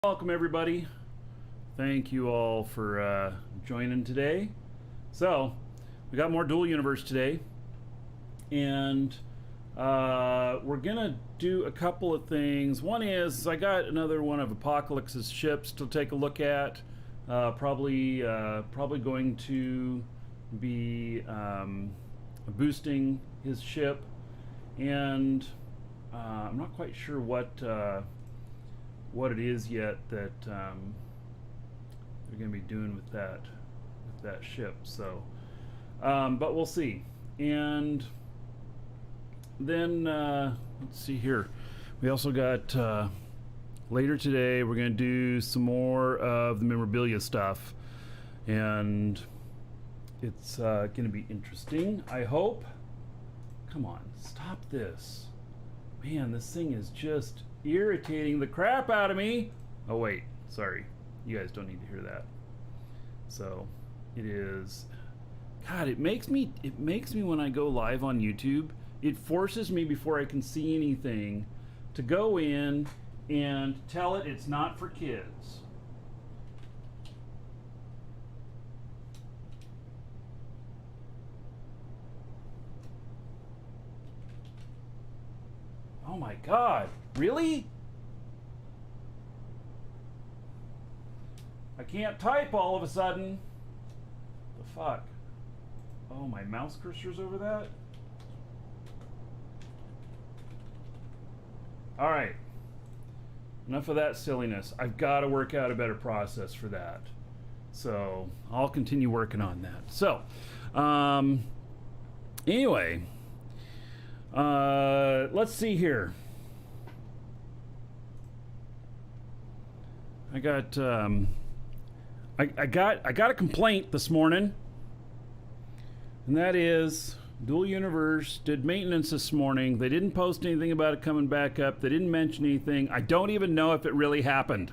Welcome everybody. Thank you all for joining today. So we got more Duel Universe today, and we're gonna do a couple of things. One is I got another one of Apocalypse's ships to take a look at. Probably going to be boosting his ship, and I'm not quite sure what it is yet that they're going to be doing with that ship. So, but we'll see. And then let's see here. We also got later today. We're going to do some more of the memorabilia stuff, and it's going to be interesting. I hope. Come on, stop this, man! This thing is just irritating the crap out of me. Oh wait, sorry, you guys don't need to hear that. So it is, God, it makes me when I go live on YouTube, it forces me before I can see anything to go in and tell it it's not for kids. Oh my God, really? I can't type all of a sudden. The fuck? Oh, my mouse cursor's over that? Alright. Enough of that silliness. I've got to work out a better process for that. So, I'll continue working on that. So, anyway. Let's see here. I got I got a complaint this morning, and that is Duel Universe did maintenance this morning. They didn't post anything about it coming back up. They didn't mention anything. I don't even know if it really happened.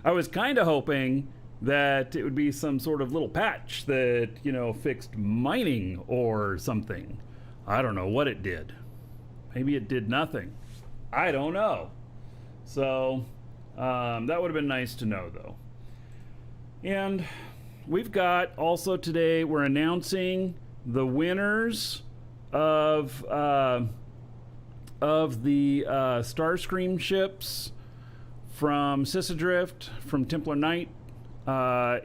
I was kind of hoping that it would be some sort of little patch that, you know, fixed mining or something. I don't know what it did. Maybe it did nothing. I don't know. So that would have been nice to know, though. And we've got also today, we're announcing the winners of the Starscream ships from Sissadrift, from Templar Knight. So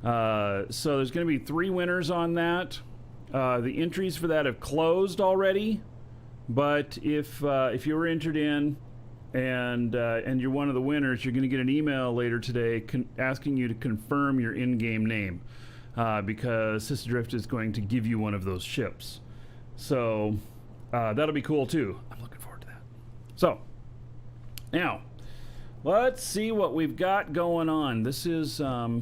there's going to be 3 winners on that. The entries for that have closed already, but if you were entered in and you're one of the winners, you're going to get an email later today asking you to confirm your in-game name, because Sissadrift is going to give you one of those ships. So that'll be cool too. I'm looking forward to that. So now, let's see what we've got going on. This is my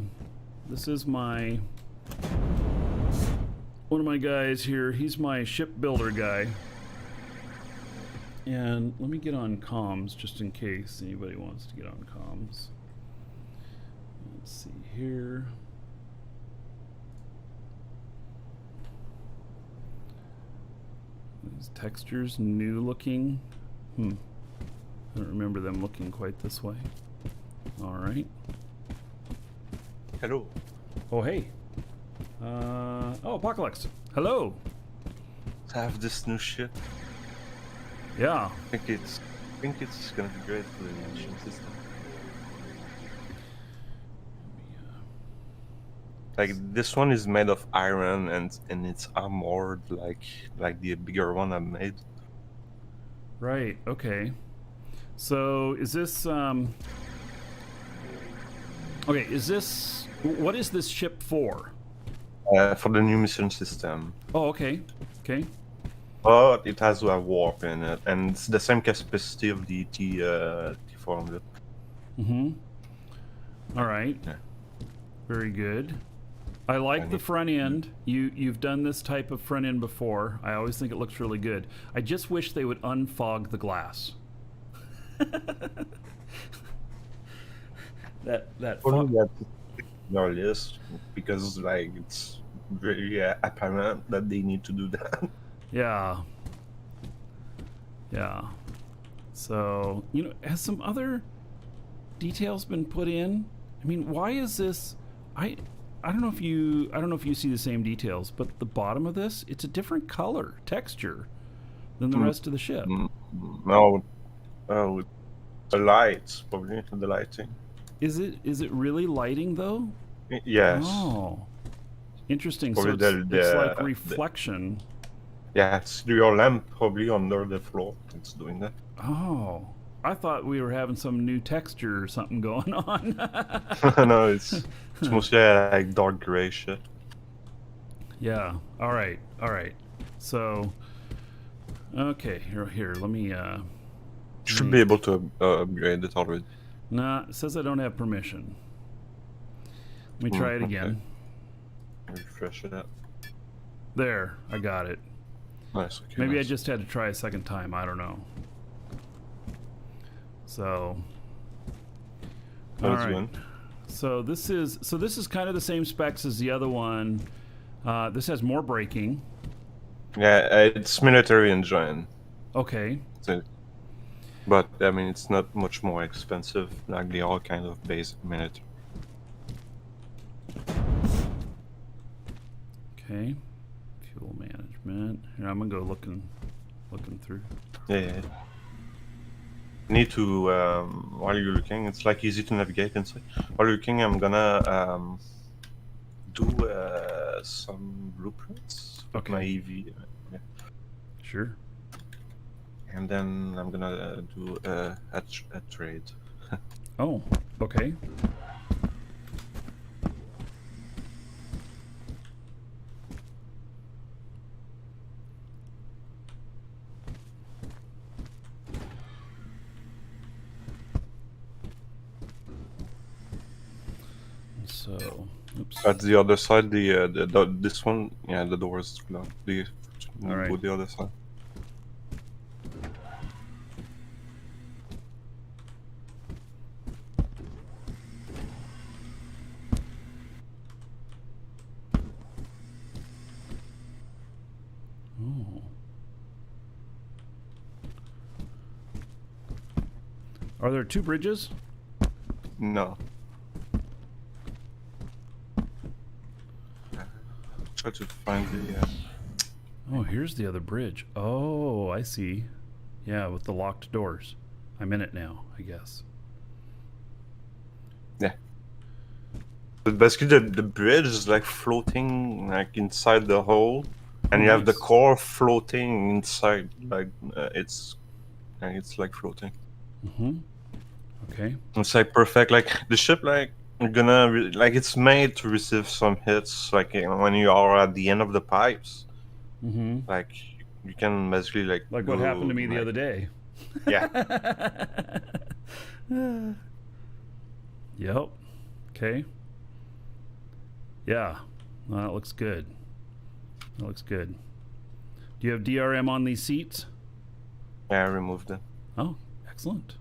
one of my guys here. He's my shipbuilder guy. And let me get on comms just in case anybody wants to get on comms. Let's see here. These textures new looking. I don't remember them looking quite this way. All right. Hello. Oh, hey. Oh, Apocalypse. Hello. I have this new ship. Yeah. I think it's gonna be great for the mission system. Like this one is made of iron and it's armored like the bigger one I made. Right. Okay. So is this okay, what is this ship for? For the new mission system. Oh, okay. Okay. But it has a warp in it, and it's the same capacity of the T400. All right. Yeah. Very good. I like the front end. You've done this type of front end before. I always think it looks really good. I just wish they would unfog the glass. that fog. Yes, because like it's very apparent that they need to do that. Yeah. So, you know, has some other details been put in? I mean, why is this? I don't know if you see the same details, but the bottom of this, it's a different color texture than the rest of the ship. No, oh, the lights, probably the lighting. Is it really lighting though? Yes, Oh, interesting. So probably it's like reflection. yeah, it's your lamp probably under the floor. It's doing that. Oh, I thought we were having some new texture or something going on. No, it's mostly like dark gray shit. Yeah. All right. All right. So, okay. Here. Let me. Should be able to upgrade it already. Nah. It says I don't have permission. Let me try it again. Okay. Refresh it up. There. I got it. Nice. Okay, Maybe nice. I just had to try a second time. I don't know. So. All right. So this is kind of the same specs as the other one. This has more braking. Yeah, it's military engine. Okay. But I mean, it's not much more expensive. Like they all kind of basic military. Okay. Fuel management. Here, I'm gonna go looking through. Yeah. You need to while you're looking, it's like easy to navigate inside. While you're looking, I'm gonna do some blueprints with my EV. Yeah. Sure. And then I'm gonna do a trade. Oh, okay. So, oops. At the other side, this one, yeah, the door is locked. All right. Go the other side. Oh. Are there two bridges? No. Try to find the. Oh, here's the other bridge. Oh, I see. Yeah, with the locked doors. I'm in it now, I guess. Yeah. But basically, the bridge is like floating like inside the hole, and you have the core floating inside. Like it's like floating. Okay. It's like perfect. Like the ship, like you're gonna like it's made to receive some hits. Like when you are at the end of the pipes. Like you can basically like what happened to me the other day. Yeah. Yep. Okay. Yeah. Well, that looks good. That looks good. Do you have DRM on these seats? Yeah, I removed them. Oh, excellent.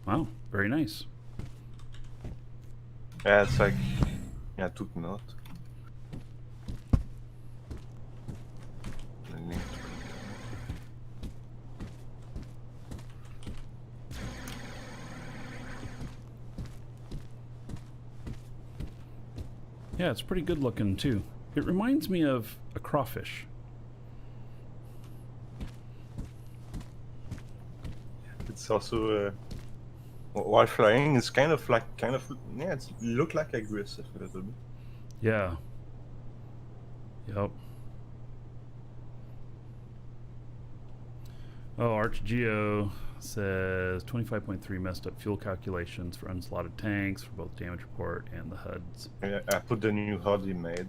Wow, very nice. Yeah, it's like yeah, took note. Yeah, it's pretty good looking too. It reminds me of a crawfish. It's also while flying, it's kind of yeah, it look like aggressive a little bit. Yeah. Yep. Oh, ArcGeo says 25.3 messed up fuel calculations for unslotted tanks for both damage report and the HUDs. Yeah, I put the new HUD he made.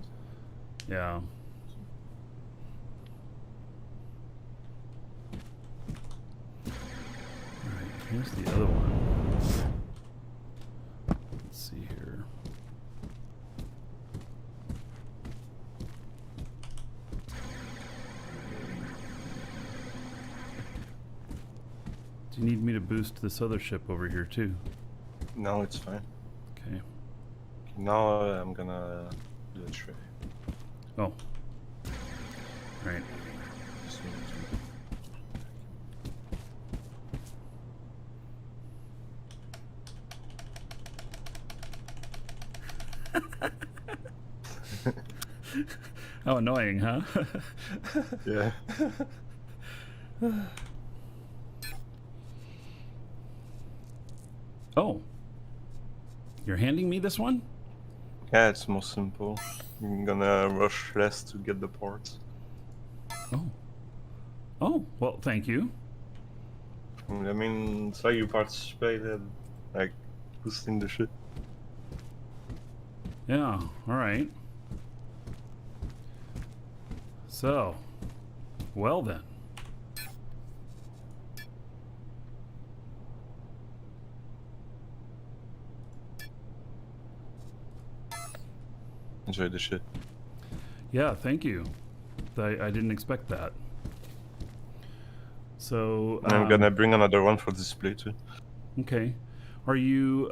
Yeah. Alright, here's the other one. Let's see here. Do you need me to boost this other ship over here too? No, it's fine. Okay. Now I'm gonna do a trade. Oh. Right. How annoying, huh? Yeah. Oh. You're handing me this one? Yeah, it's more simple. I'm gonna rush less to get the parts. Oh. Oh, well, thank you. I mean, it's like you participated, like, boosting the shit. Yeah, alright. So, well then. Enjoy the shit. Yeah, thank you. I didn't expect that. So, I'm gonna bring another one for display too. okay. Are you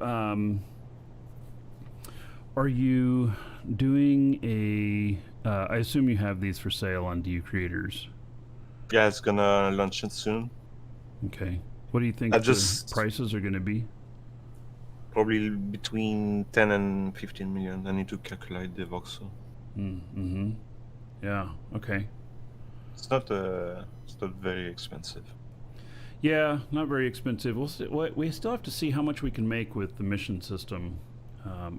doing a I assume you have these for sale on DU Creators. Yeah, it's gonna launch it soon. Okay. What do you think the prices are going to be? Probably between 10 and 15 million. I need to calculate the voxel. Mm-hmm. Yeah, okay. It's not very expensive. Yeah, not very expensive. We still have to see how much we can make with the mission system.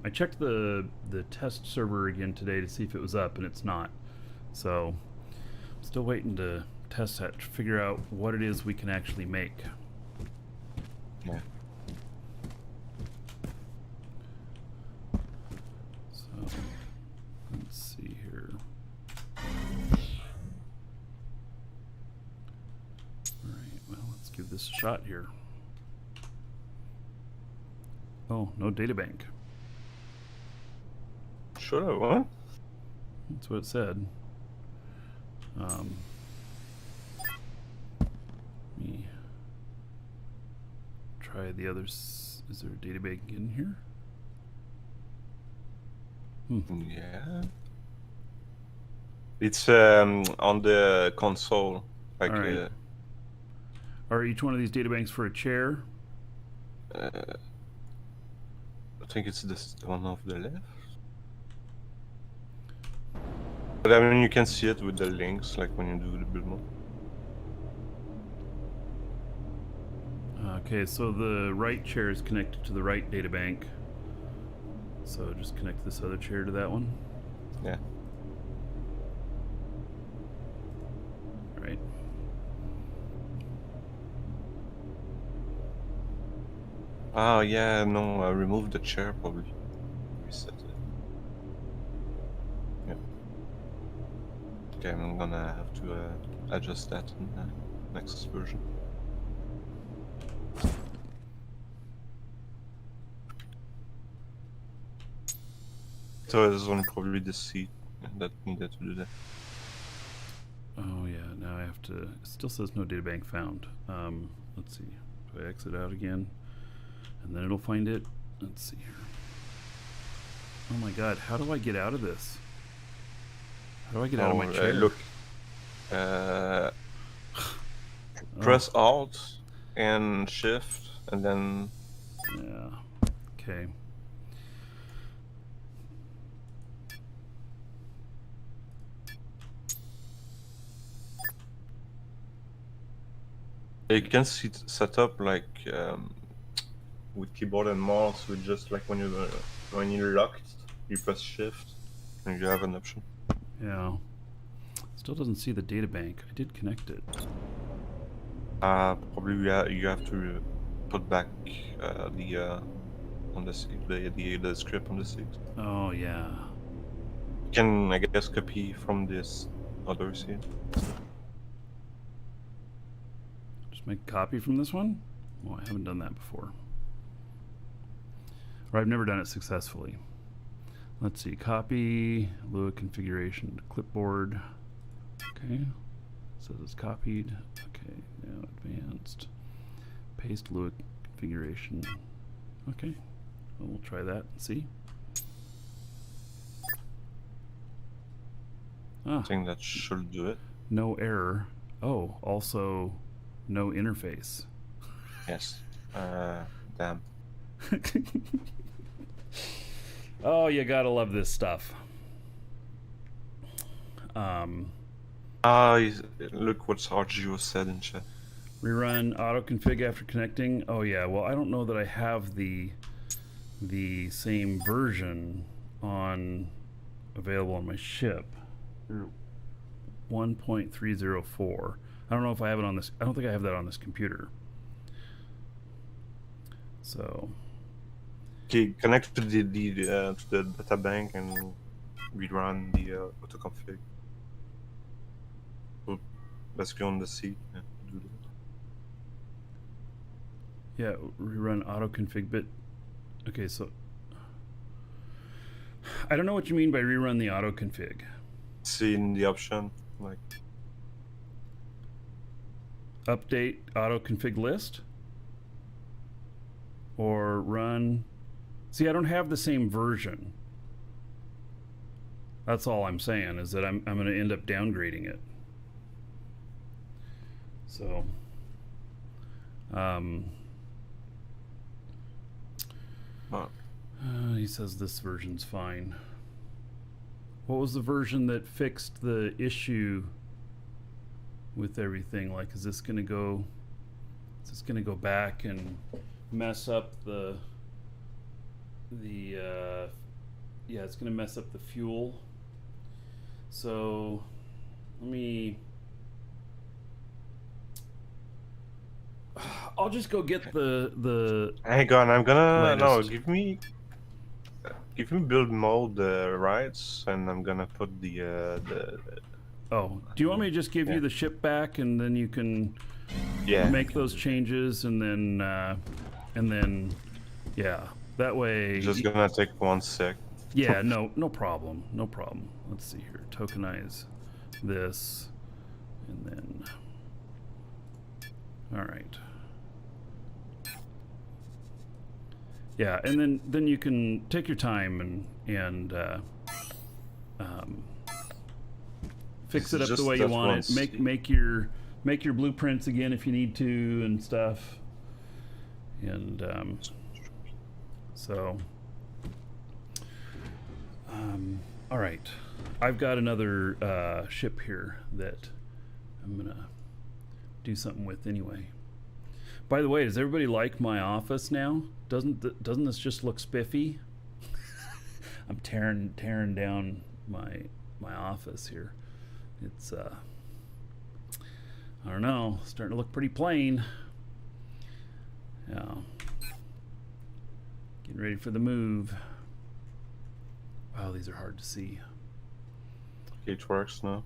I checked the test server again today to see if it was up, and it's not. So, I'm still waiting to test that to figure out what it is we can actually make. Yeah. So, let's see here. Alright, well, let's give this a shot here. Oh, no databank. Sure, what? That's what it said. Me try the others. Is there a databank in here? Yeah. It's on the console. Like. All right. Are each one of these databanks for a chair? I think it's this one off the left. But I mean, you can see it with the links, like when you do the build mode. Okay, so the right chair is connected to the right databank. So just connect this other chair to that one. Yeah. Right. Oh yeah, no, I removed the chair probably. Reset it. Yeah. Okay, I'm gonna have to adjust that in the next version. So this one probably the seat that needed to do that. Oh yeah, now I have to. It still says no databank found. Let's see. Do I exit out again? And then it'll find it. Let's see here. Oh my god, how do I get out of this? How do I get out of my chair? Look. Press Alt and Shift, and then. Yeah. Okay. You can set up like with keyboard and mouse with just like when you're locked, you press Shift and you have an option. Yeah. Still doesn't see the databank. I did connect it. Probably you have to put back the on the seat, the script on the seat. Oh yeah. You can, I guess, copy from this other seat. Just make a copy from this one? Well, I haven't done that before. Or I've never done it successfully. Let's see. Copy, Lua configuration to clipboard. Okay. Says it's copied. Okay. Now advanced. Paste Lua configuration. Okay. Well, we'll try that and see. I think that should do it. No error. Oh, also no interface. Yes. Damn. Oh, you gotta love this stuff. Um, Look what Sergio said in chat. Rerun auto config after connecting. Oh yeah, well I don't know that I have the same version on available on my ship. 1.304. I don't know if I have it on this. I don't think I have that on this computer. So. Okay, connect to the data bank and rerun the autoconfig. So basically on the seat. Yeah, do that. Yeah, rerun autoconfig bit. Okay, so I don't know what you mean by rerun the autoconfig. See in the option, like Update autoconfig list or run. See, I don't have the same version. That's all I'm saying is that I'm going to end up downgrading it. So, he says this version's fine. What was the version that fixed the issue with everything? Like, is this going to go back and mess up the yeah, it's going to mess up the fuel. So I'll just go get the hang on, I'm gonna latest. give me build mode rights, and I'm gonna put the Oh, do you want me to just give you the ship back and then you can make those changes and then yeah, that way. Just gonna take 1 sec. Yeah, no problem. No problem. Let's see here. Tokenize this and then. All right. Yeah, and then you can take your time and fix it up the way you want it. Make your blueprints again if you need to and stuff. And so. All right, I've got another ship here that I'm gonna do something with anyway. By the way, does everybody like my office now? Doesn't this just look spiffy? I'm tearing down my office here. It's I don't know, starting to look pretty plain. Yeah, getting ready for the move. Wow, these are hard to see. It works now.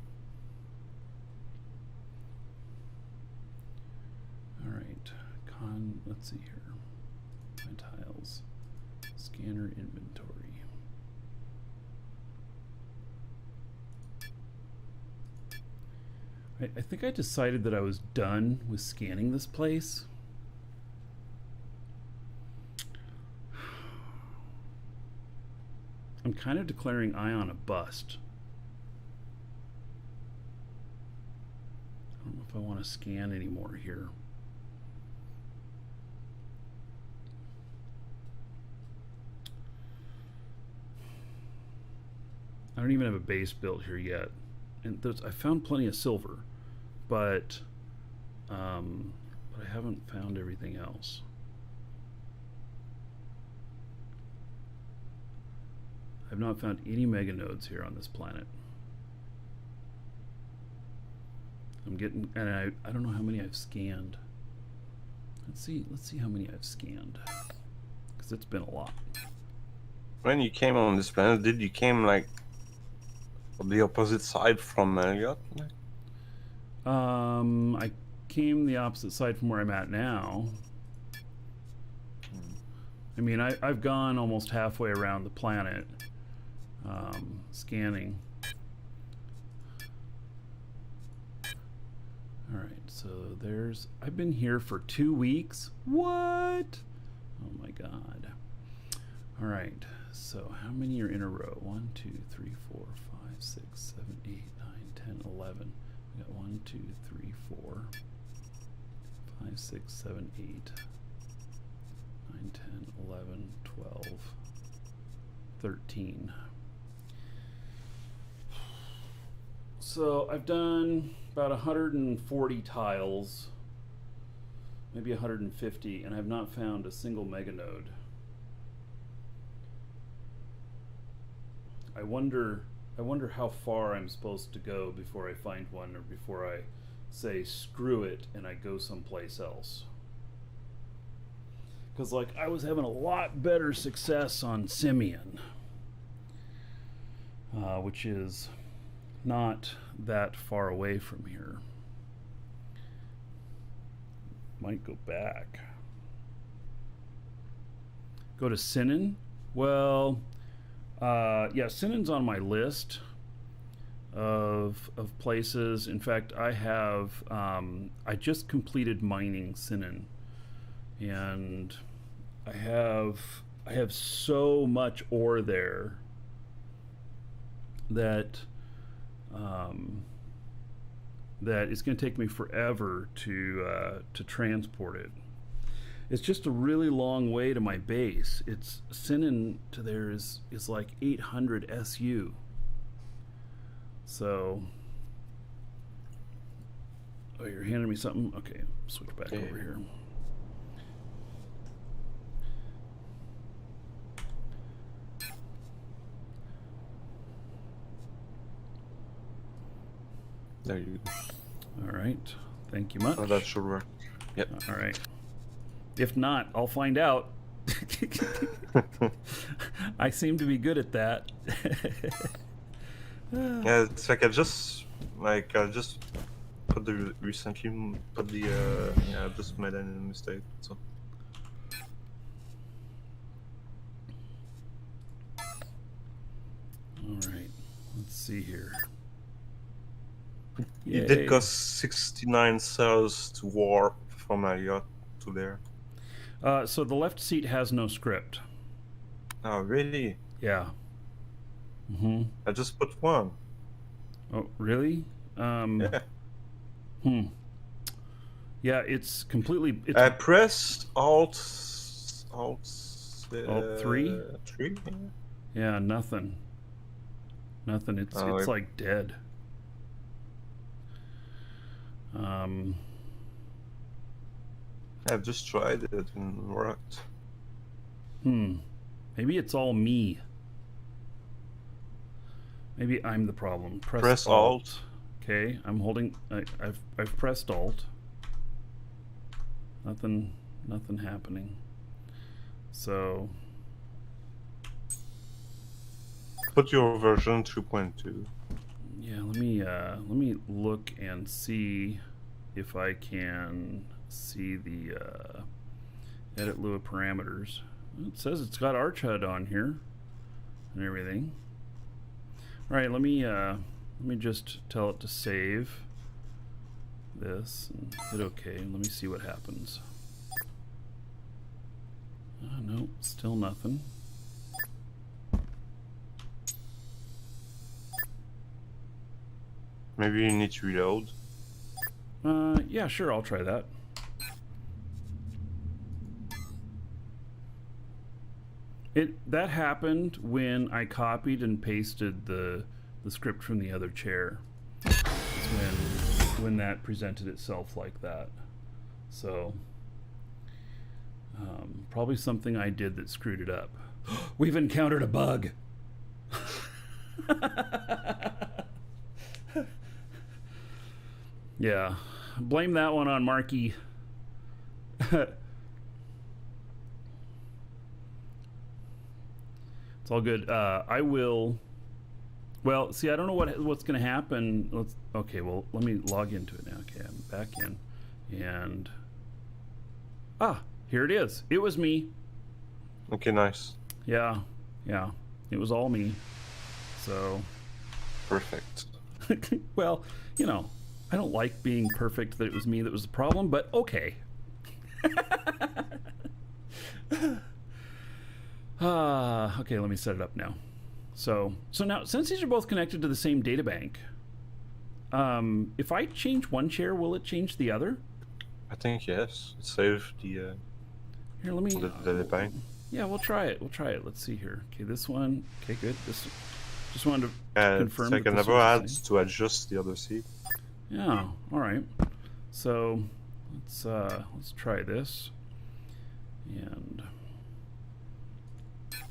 All right, let's see here. My tiles, scanner inventory. I think I decided that I was done with scanning this place. I'm kind of declaring Ion a bust. I don't know if I want to scan anymore here. I don't even have a base built here yet. And I found plenty of silver, but I haven't found everything else. I've not found any mega nodes here on this planet. I'm getting, and I don't know how many I've scanned. Let's see how many I've scanned, because it's been a lot. When you came on this planet, did you came like on the opposite side from Elliot? I came the opposite side from where I'm at now. I mean, I've gone almost halfway around the planet, scanning. All right, so I've been here for 2 weeks. What? Oh my God. All right, so how many are in a row? 1, 2, 3, 4, 5, 6, 7, 8, 9, 10, 11. We got 1, 2, 3, 4, 5, 6, 7, 8, 9, 10, 11, 12, 13. So I've done about 140 tiles, maybe 150, and I've not found a single meganode. I wonder how far I'm supposed to go before I find one, or before I say screw it and I go someplace else. Because like I was having a lot better success on Simeon, which is not that far away from here. Might go back. Go to Sinan? Well, yeah, Sinan's on my list of places. In fact, I have I just completed mining Sinan, and I have so much ore there that that it's going to take me forever to transport it. It's just a really long way to my base. It's Sinan to there is like 800 SU. So, oh, you're handing me something? Okay, switch back over here. There you go. All right. Thank you much. Oh, that should work. Yep. All right. If not, I'll find out. I seem to be good at that. Yeah, it's like I just put the recently put the yeah, I just made a mistake. So. All right. Let's see here. It did cost 69 cells to warp from my yacht to there. So the left seat has no script. Oh, really? Yeah. Mm-hmm. I just put one. Oh, really? Yeah. Yeah, it's completely. I pressed Alt 3? 3? Yeah, nothing. Nothing. It's like dead. I've just tried it and worked. Maybe it's all me. Maybe I'm the problem. Press Alt. Okay, I'm holding. I've pressed Alt. Nothing happening. So put your version 2.2. Yeah, let me look and see if I can see the edit Lua parameters. It says it's got ArchHUD on here and everything. All right, let me just tell it to save this and hit OK. Let me see what happens. No, still nothing. Maybe you need to reload. Yeah, sure, I'll try that. That happened when I copied and pasted the script from the other chair. It's when that presented itself like that. So probably something I did that screwed it up. We've encountered a bug. Yeah, blame that one on Marky. It's all good. I will. Well, see, I don't know what's going to happen. Okay, well, let me log into it now. Okay, I'm back in, and here it is. It was me. Okay, nice. Yeah, it was all me. So. Perfect. Well, you know, I don't like being perfect that it was me that was the problem, but okay. Okay, let me set it up now. So now, since these are both connected to the same databank, if I change one chair, will it change the other? I think yes. It saved the Here, let me databank. Yeah, we'll try it. We'll try it. Let's see here. Okay, this one. Okay, good. This just wanted to confirm It's like that I this never one's had the same. to adjust the other seat. Yeah. All right. So let's try this. And okay.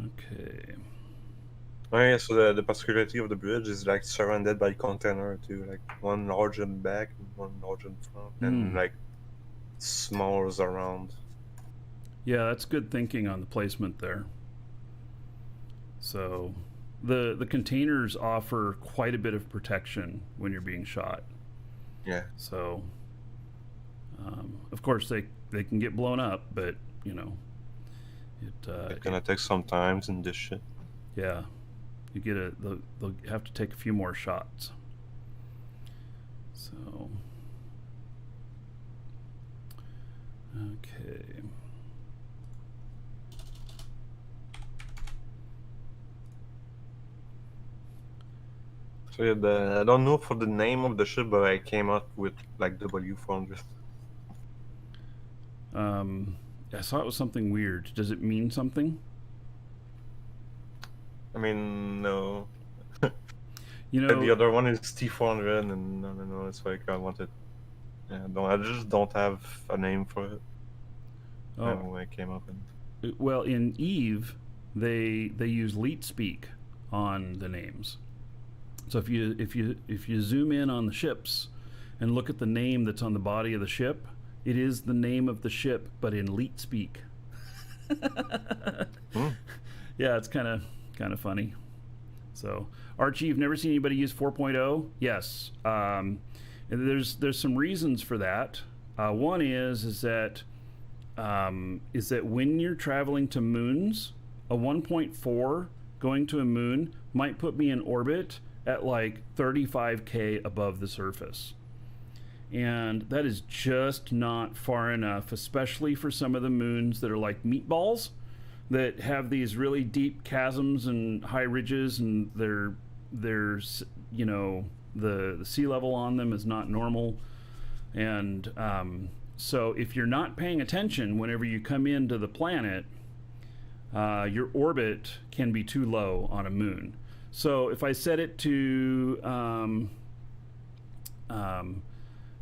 Okay. Oh yeah, so the particularity of the bridge is like surrounded by container too, like one large in back and one large in front, and like smalls around. Yeah, that's good thinking on the placement there. So the containers offer quite a bit of protection when you're being shot. Yeah. So of course they can get blown up, but you know It's gonna take some time in this shit. yeah, you get they'll have to take a few more shots. So okay. So yeah, I don't know for the name of the ship, but I came up with like W400. I saw it was something weird. Does it mean something? I mean, no. You And the know, other one is T400, and no, it's like I wanted. Yeah, I just don't have a name for it. oh, I came up and. well, in Eve, they use leet speak on the names. So if you zoom in on the ships and look at the name that's on the body of the ship, it is the name of the ship, but in leet speak. Yeah, it's kind of funny. So Archie, you've never seen anybody use 4.0? Yes. And there's some reasons for that. One is that when you're traveling to moons, a 1.4 going to a moon might put me in orbit at like 35K above the surface. And that is just not far enough, especially for some of the moons that are like meatballs that have these really deep chasms and high ridges, and there's the sea level on them is not normal. And so if you're not paying attention whenever you come into the planet, your orbit can be too low on a moon. So if I set it to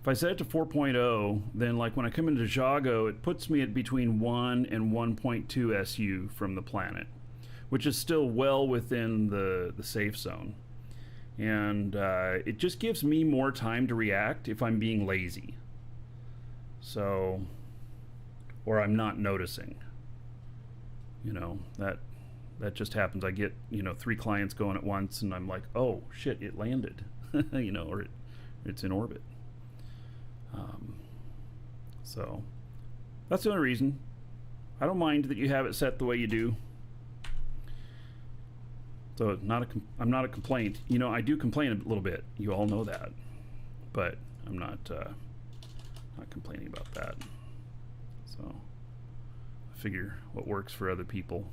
4.0, then like when I come into Jago, it puts me at between 1 and 1.2 SU from the planet, which is still well within the safe zone. And it just gives me more time to react if I'm being lazy. So, or I'm not noticing. That just happens. I get 3 clients going at once, and I'm like, oh shit, it landed, or it's in orbit. So that's the only reason. I don't mind that you have it set the way you do. So I'm not a complaint. I do complain a little bit. You all know that, but I'm not complaining about that. So I figure what works for other people.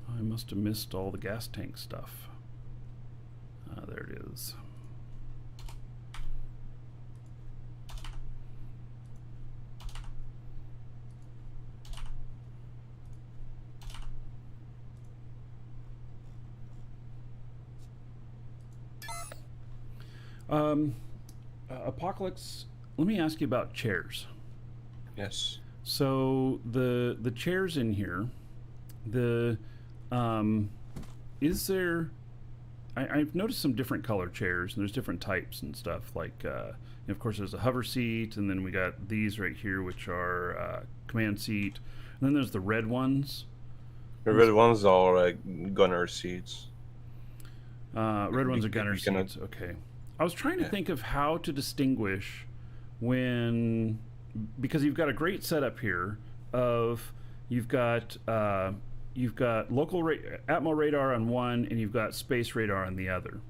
I must have missed all the gas tank stuff. There it is. Apocalypse, let me ask you about chairs. Yes. So the chairs in here, is there? I've noticed some different color chairs, and there's different types and stuff. Like, of course, there's a hover seat, and then we got these right here, which are command seat, and then there's the red ones. The red ones are like gunner seats. Red ones are gunner seats. Okay. I was trying to think of how to distinguish because you've got a great setup here of you've got local atmo radar on one, and you've got space radar on the other.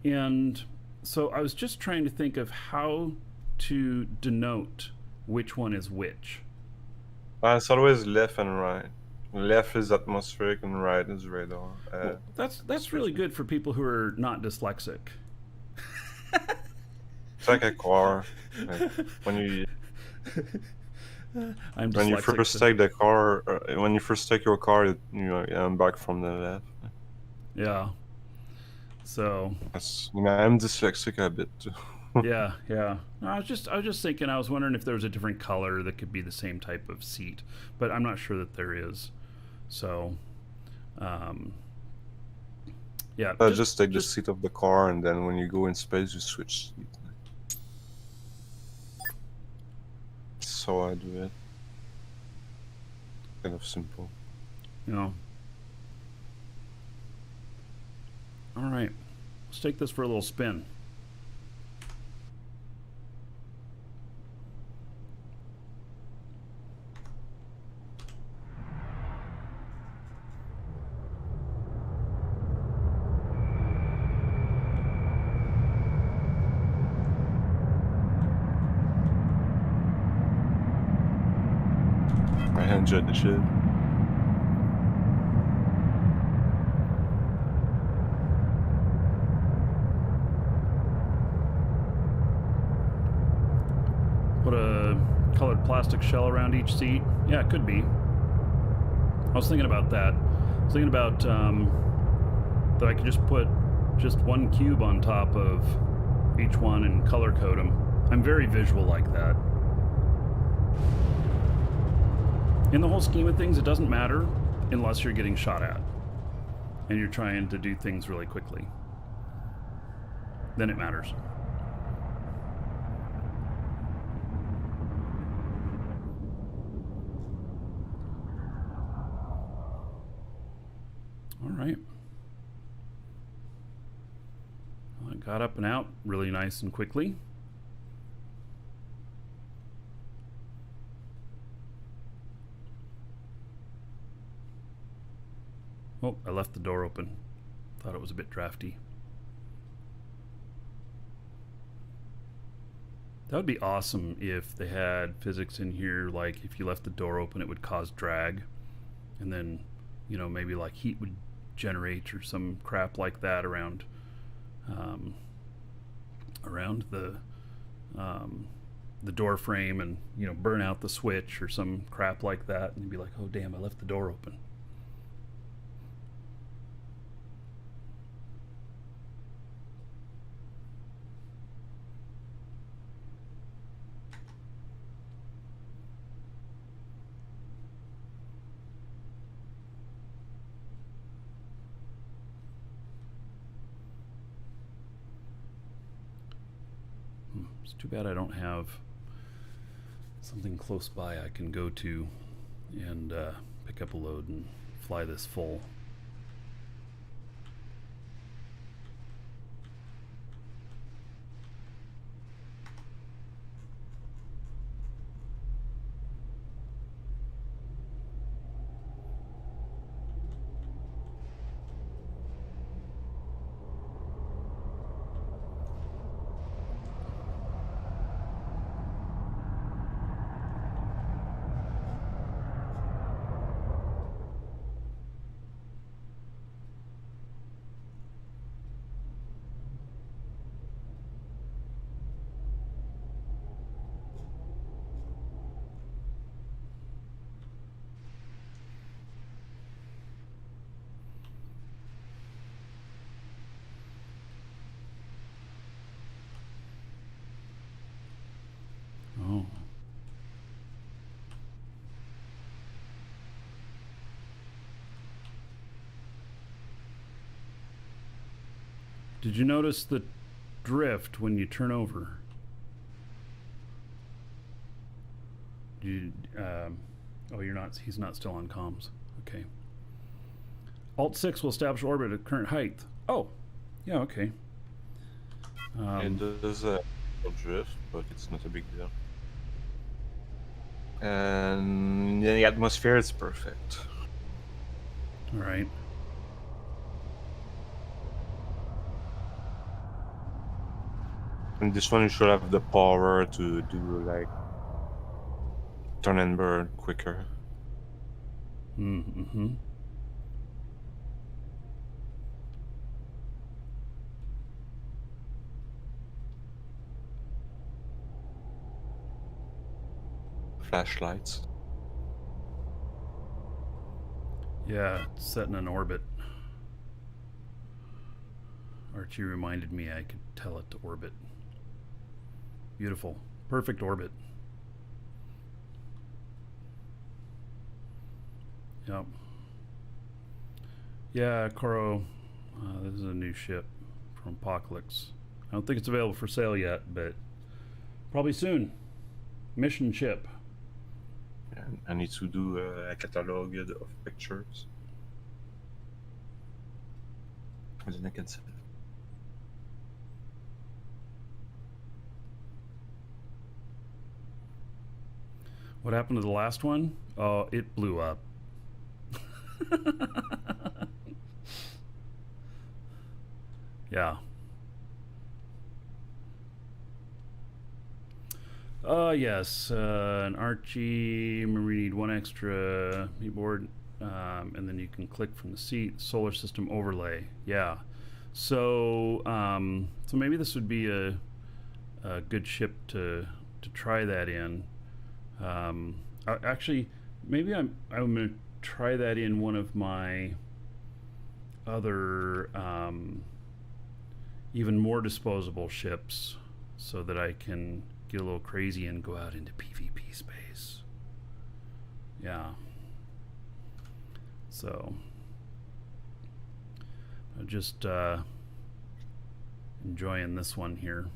And So I was just trying to think of how to denote which one is which. It's always left and right. Left is atmospheric and right is radar. Well, that's really good for people who are not dyslexic. It's like a car. Like when you I'm when you dyslexic, first so- take the car, when you first take your car, I'm back from the left. Yeah. So I'm dyslexic a bit too. yeah. No, I was just thinking. I was wondering if there was a different color that could be the same type of seat, but I'm not sure that there is. So, yeah. Just take the seat of the car, and then when you go in space, you switch seat. So I do it. Kind of simple. You know. All right. Let's take this for a little spin. I enjoyed the shit. Put a colored plastic shell around each seat. Yeah, it could be. I was thinking about that. I was thinking about that I could just put just one cube on top of each one and color code them. I'm very visual like that. In the whole scheme of things, it doesn't matter unless you're getting shot at and you're trying to do things really quickly. Then it matters. All right. Well, it got up and out really nice and quickly. Oh, I left the door open. Thought it was a bit drafty. That would be awesome if they had physics in here, like if you left the door open, it would cause drag. And then, you know, maybe like heat would generate or some crap like that around the door frame, and, you know, burn out the switch or some crap like that. And you'd be like, oh, damn, I left the door open. It's too bad I don't have something close by I can go to and pick up a load and fly this full. Oh. Did you notice the drift when you turn over? Oh, you're not. He's not still on comms. Okay. Alt 6 will establish orbit at current height. Oh, yeah. Okay. It does a drift, but it's not a big deal. And the atmosphere is perfect. All right. And this one you should have the power to do like turn and burn quicker. Mm-hmm. Flashlights. Yeah, it's set in an orbit. Archie reminded me I could tell it to orbit. Beautiful. Perfect orbit. Yep. Yeah, Koro, this is a new ship from Apocalypse. I don't think it's available for sale yet, but probably soon. Mission ship. And I need to do a catalog of pictures. And then I can sell it. What happened to the last one? Oh, it blew up. Yeah. Yes, an Archie. Remember, you need one extra keyboard, and then you can click from the seat. Solar system overlay. Yeah. So, so maybe this would be a good ship to try that in. Actually, maybe I'm gonna try that in one of my other even more disposable ships, so that I can get a little crazy and go out into PvP space. Yeah. So I'm just enjoying this one here.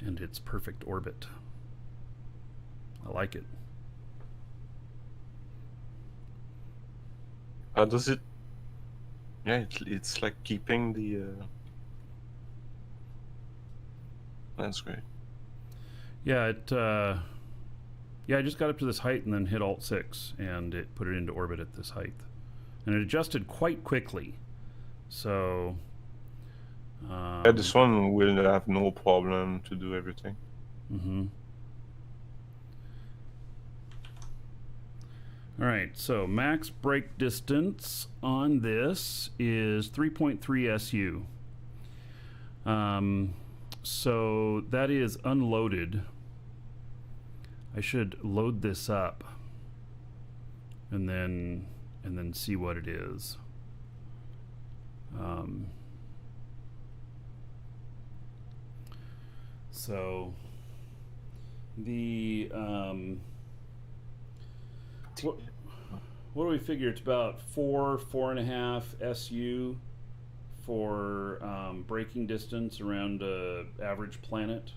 And its perfect orbit. I like it. How does it? Yeah, it's like keeping the. That's great. Yeah, it. Yeah, I just got up to this height and then hit Alt 6, and it put it into orbit at this height, and it adjusted quite quickly. So. Yeah, this one will have no problem to do everything. Mm-hmm. All right, so max brake distance on this is 3.3 SU. So that is unloaded. I should load this up and then see what it is. So the what do we figure? It's about 4.5 SU for braking distance around average planet.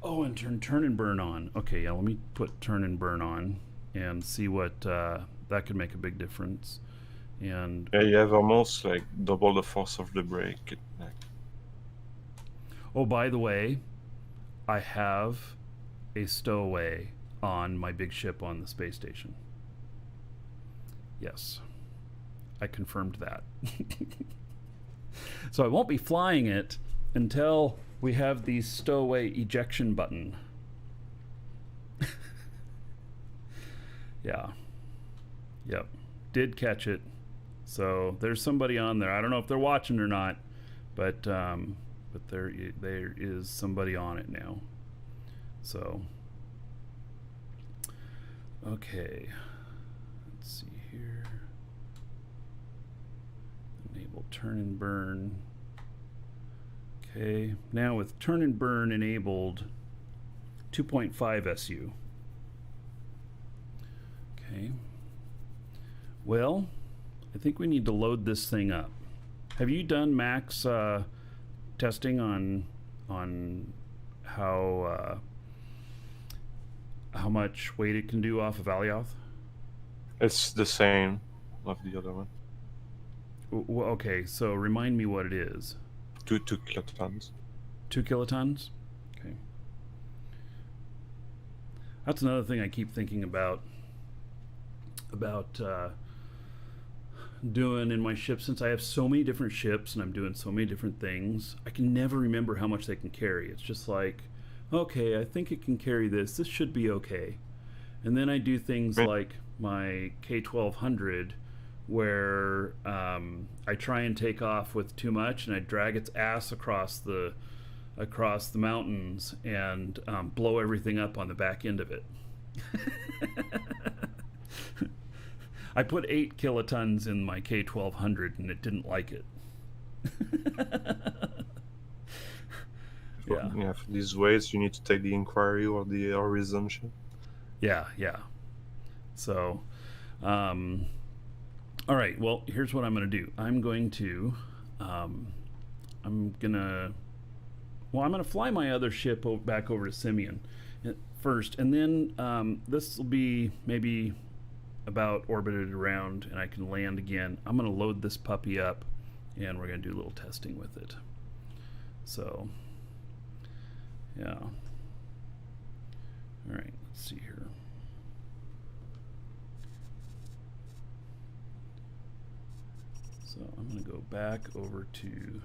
Oh, and turn and burn on. Okay, yeah, let me put turn and burn on and see what that could make a big difference. And yeah, you have almost like double the force of the brake. Like, oh, by the way, I have a stowaway on my big ship on the space station. Yes, I confirmed that. So I won't be flying it until we have the stowaway ejection button. Yeah. Yep. Did catch it. So there's somebody on there. I don't know if they're watching or not, but there is somebody on it now. So okay. Let's see here. Enable turn and burn. Okay, now with turn and burn enabled, 2.5 SU. Okay. Well, I think we need to load this thing up. Have you done max testing on how much weight it can do off of Alioth? it's the same of the other one. Okay, so remind me what it is. 2 kilotons. 2 kilotons? Okay. That's another thing I keep thinking about doing in my ship, since I have so many different ships and I'm doing so many different things, I can never remember how much they can carry. It's just like, okay, I think it can carry this. This should be okay. And then I do things Right. like my K1200, where I try and take off with too much, and I drag its ass across the mountains and blow everything up on the back end of it. I put 8 kilotons in my K1200 and it didn't like it. Yeah. Yeah, for these weights, you need to take the Inquiry or the Horizon ship. Yeah. So, all right. Well, here's what I'm going to do. I'm going to fly my other ship back over to Simeon first, and then this will be maybe about orbited around, and I can land again. I'm going to load this puppy up, and we're going to do a little testing with it. So, yeah. All right. Let's see here. So I'm going to go back over to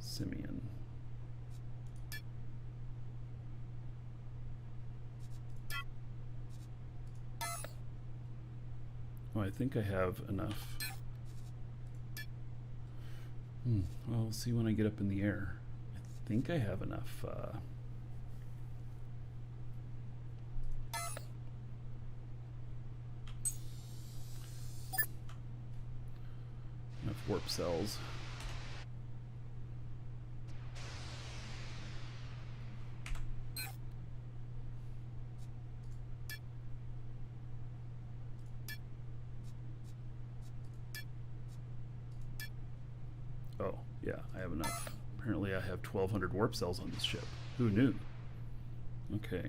Simeon. Oh, I think I have enough. Well, we'll see when I get up in the air. I think I have enough. Enough warp cells. Oh, yeah, I have enough. Apparently I have 1,200 warp cells on this ship. Who knew? Okay.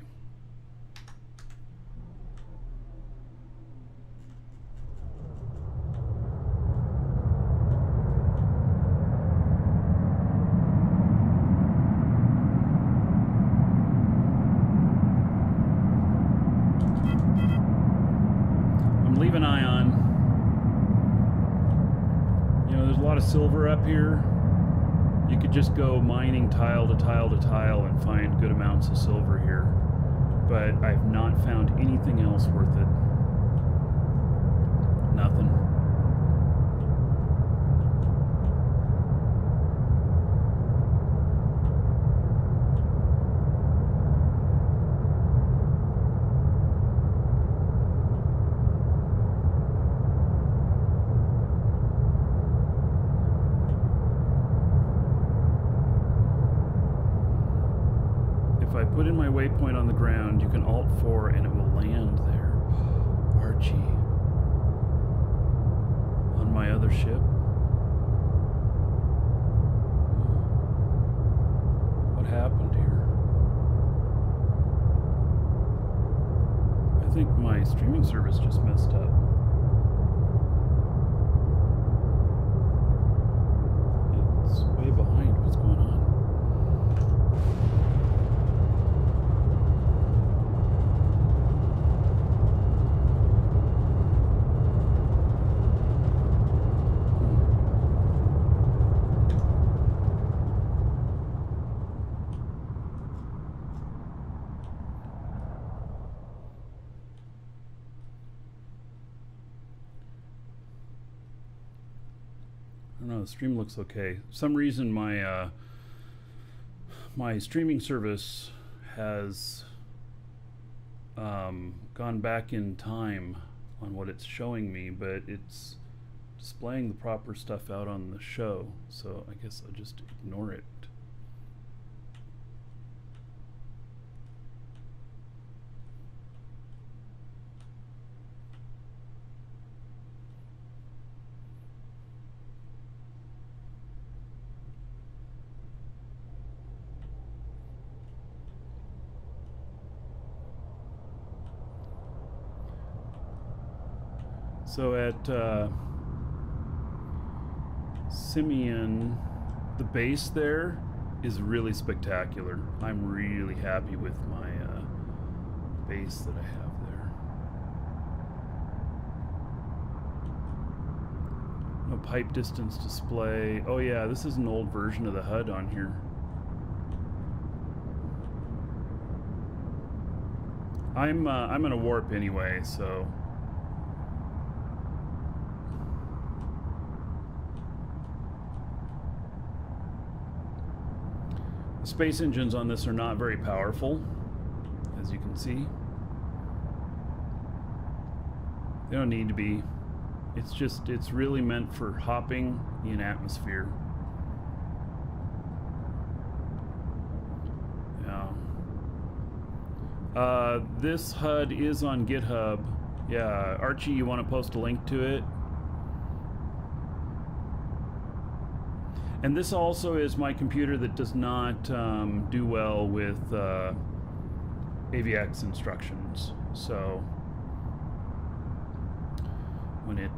I'm leaving Ion. You know, there's a lot of silver up here. You could just go mining tile to tile to tile and find good amounts of silver here. But I've not found anything else worth it. Nothing. If I put in my waypoint on the ground, you can Alt-4 and it will land there. Archie. On my other ship. What happened here? I think my streaming service just messed up. It's way behind. What's going on? I don't know, the stream looks okay. For some reason my my streaming service has gone back in time on what it's showing me, but it's displaying the proper stuff out on the show, so I guess I'll just ignore it. So at Simeon, the base there is really spectacular. I'm really happy with my base that I have there. A pipe distance display. Oh yeah, this is an old version of the HUD on here. I'm gonna warp anyway, so. The space engines on this are not very powerful, as you can see. They don't need to be. It's really meant for hopping in atmosphere. Yeah. This HUD is on GitHub. Yeah, Archie, you want to post a link to it? And this also is my computer that does not do well with AVX instructions. So when it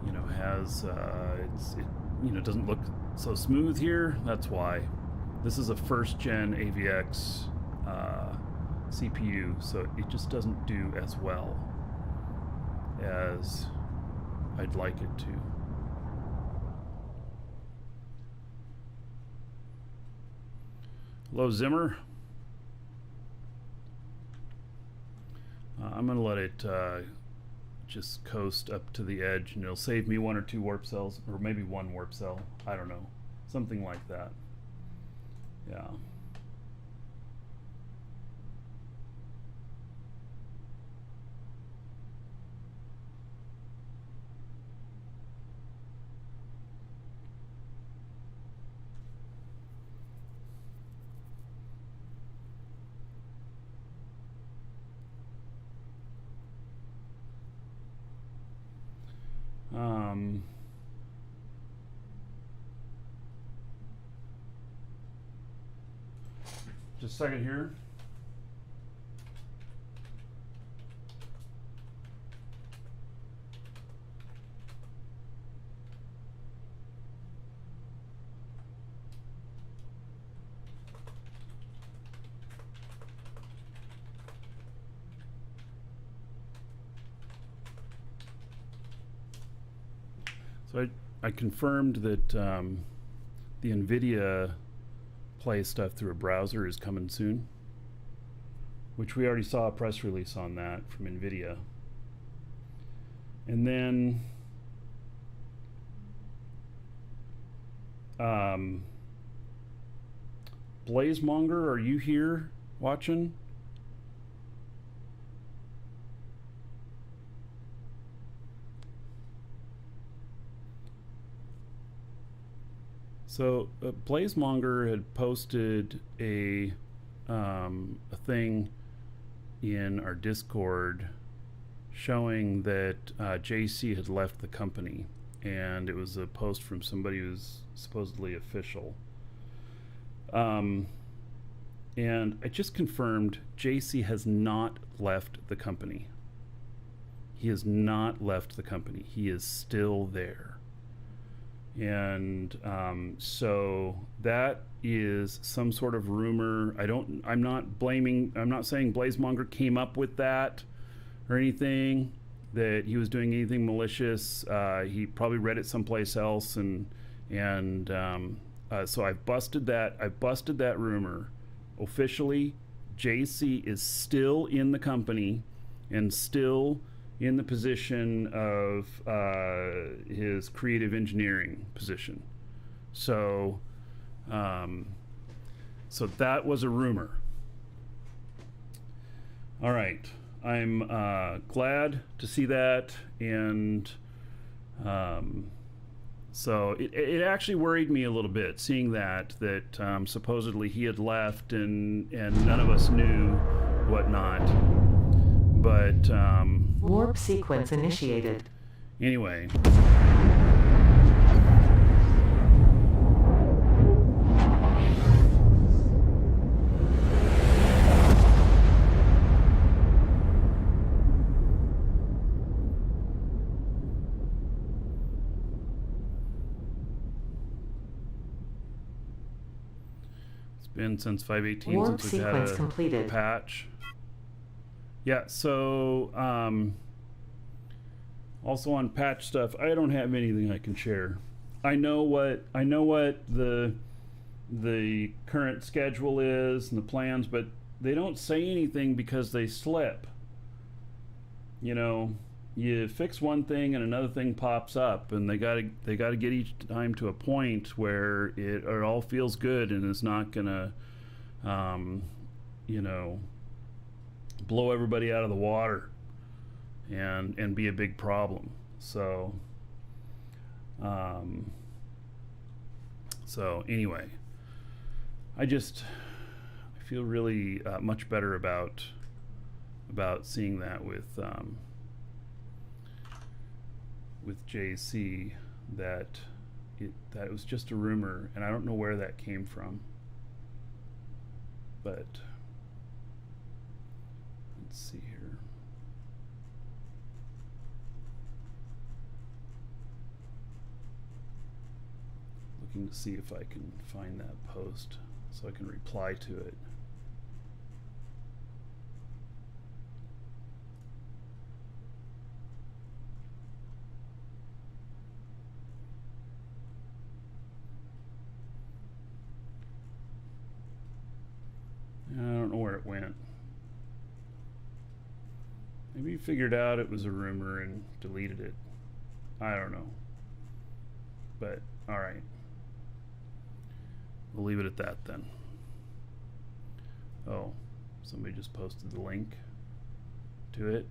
you know has it doesn't look so smooth here, that's why. This is a first gen AVX CPU, so it just doesn't do as well as I'd like it to. Hello, Zimmer. I'm gonna let it just coast up to the edge, and it'll save me 1 or 2 warp cells, or maybe 1 warp cell. I don't know, something like that. Yeah. Just a second here. So I confirmed that the NVIDIA Play stuff through a browser is coming soon, which we already saw a press release on that from NVIDIA. And then Blazemonger, are you here watching? So Blazemonger had posted a thing in our Discord showing that JC had left the company, and it was a post from somebody who's supposedly official. And I just confirmed JC has not left the company. He has not left the company. He is still there. And so that is some sort of rumor. I'm not saying Blazemonger came up with that or anything, that he was doing anything malicious. He probably read it someplace else, and so I've busted that rumor. Officially, JC is still in the company and still in the position of his creative engineering position. So so that was a rumor. All right, I'm glad to see that, and so it actually worried me a little bit, seeing that supposedly he had left and none of us knew whatnot. But warp sequence initiated. Anyway. It's been since 5.18 warp since we've had a completed. patch. Yeah, so Also on patch stuff, I don't have anything I can share. I know what the current schedule is and the plans, but they don't say anything because they slip. You know, you fix one thing and another thing pops up, and they gotta get each time to a point where it all feels good and is not gonna, you know, blow everybody out of the water and be a big problem. So anyway, I feel really much better about seeing that with JC, that it was just a rumor, and I don't know where that came from. But let's see here. Looking to see if I can find that post so I can reply to it. I don't know where it went. Maybe he figured out it was a rumor and deleted it. I don't know. But, alright. We'll leave it at that then. Oh, somebody just posted the link to it.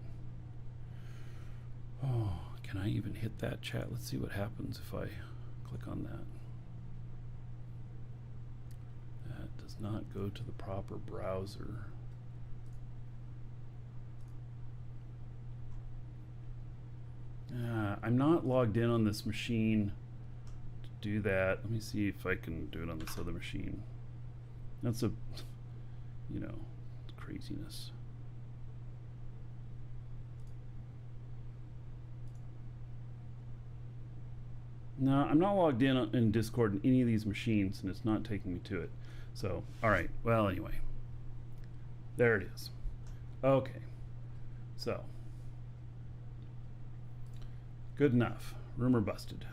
Oh, can I even hit that chat? Let's see what happens if I click on that. That does not go to the proper browser. I'm not logged in on this machine to do that. Let me see if I can do it on this other machine. That's a, you know, craziness. No, I'm not logged in Discord in any of these machines, and it's not taking me to it. So, all right. Well, anyway, there it is. Okay. So, good enough. Rumor busted.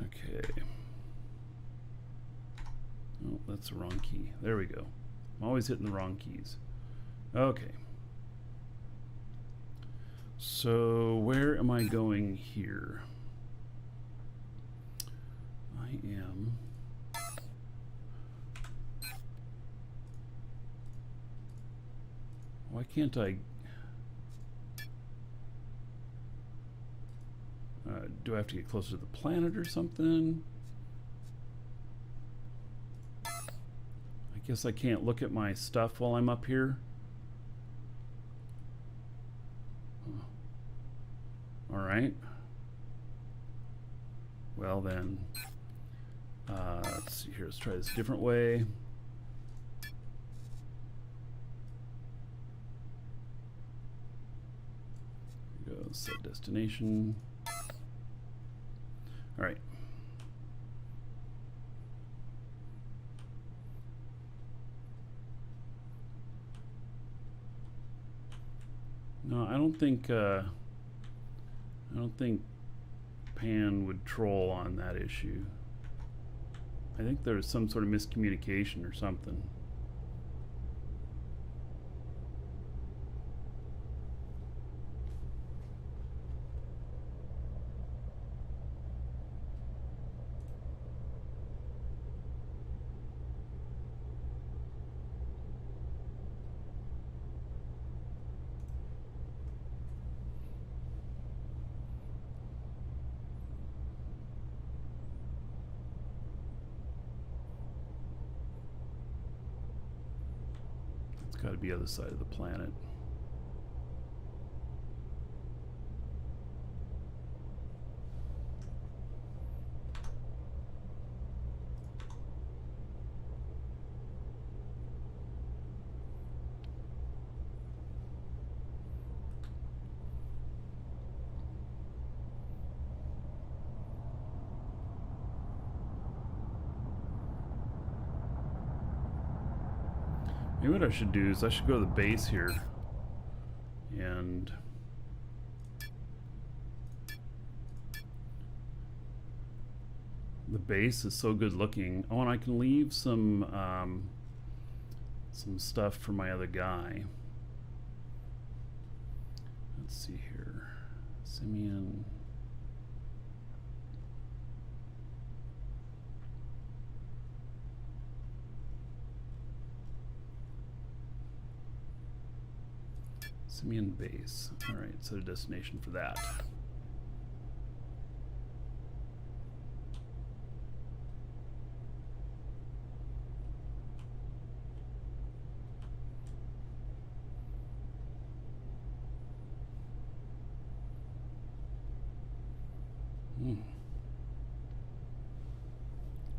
Okay. Oh, that's the wrong key. There we go. I'm always hitting the wrong keys. Okay. So where am I going here? I am... Why can't I... do I have to get closer to the planet or something? I guess I can't look at my stuff while I'm up here. All right. Well then, let's see here. Let's try this a different way. Here we go. Set destination. All right. No, I don't think Pan would troll on that issue. I think there's some sort of miscommunication or something. Got to be other side of the planet. Maybe what I should do is I should go to the base here and the base is so good looking. Oh, and I can leave some stuff for my other guy. Let's see here. Simeon. Simeon base. All right, set a destination for that.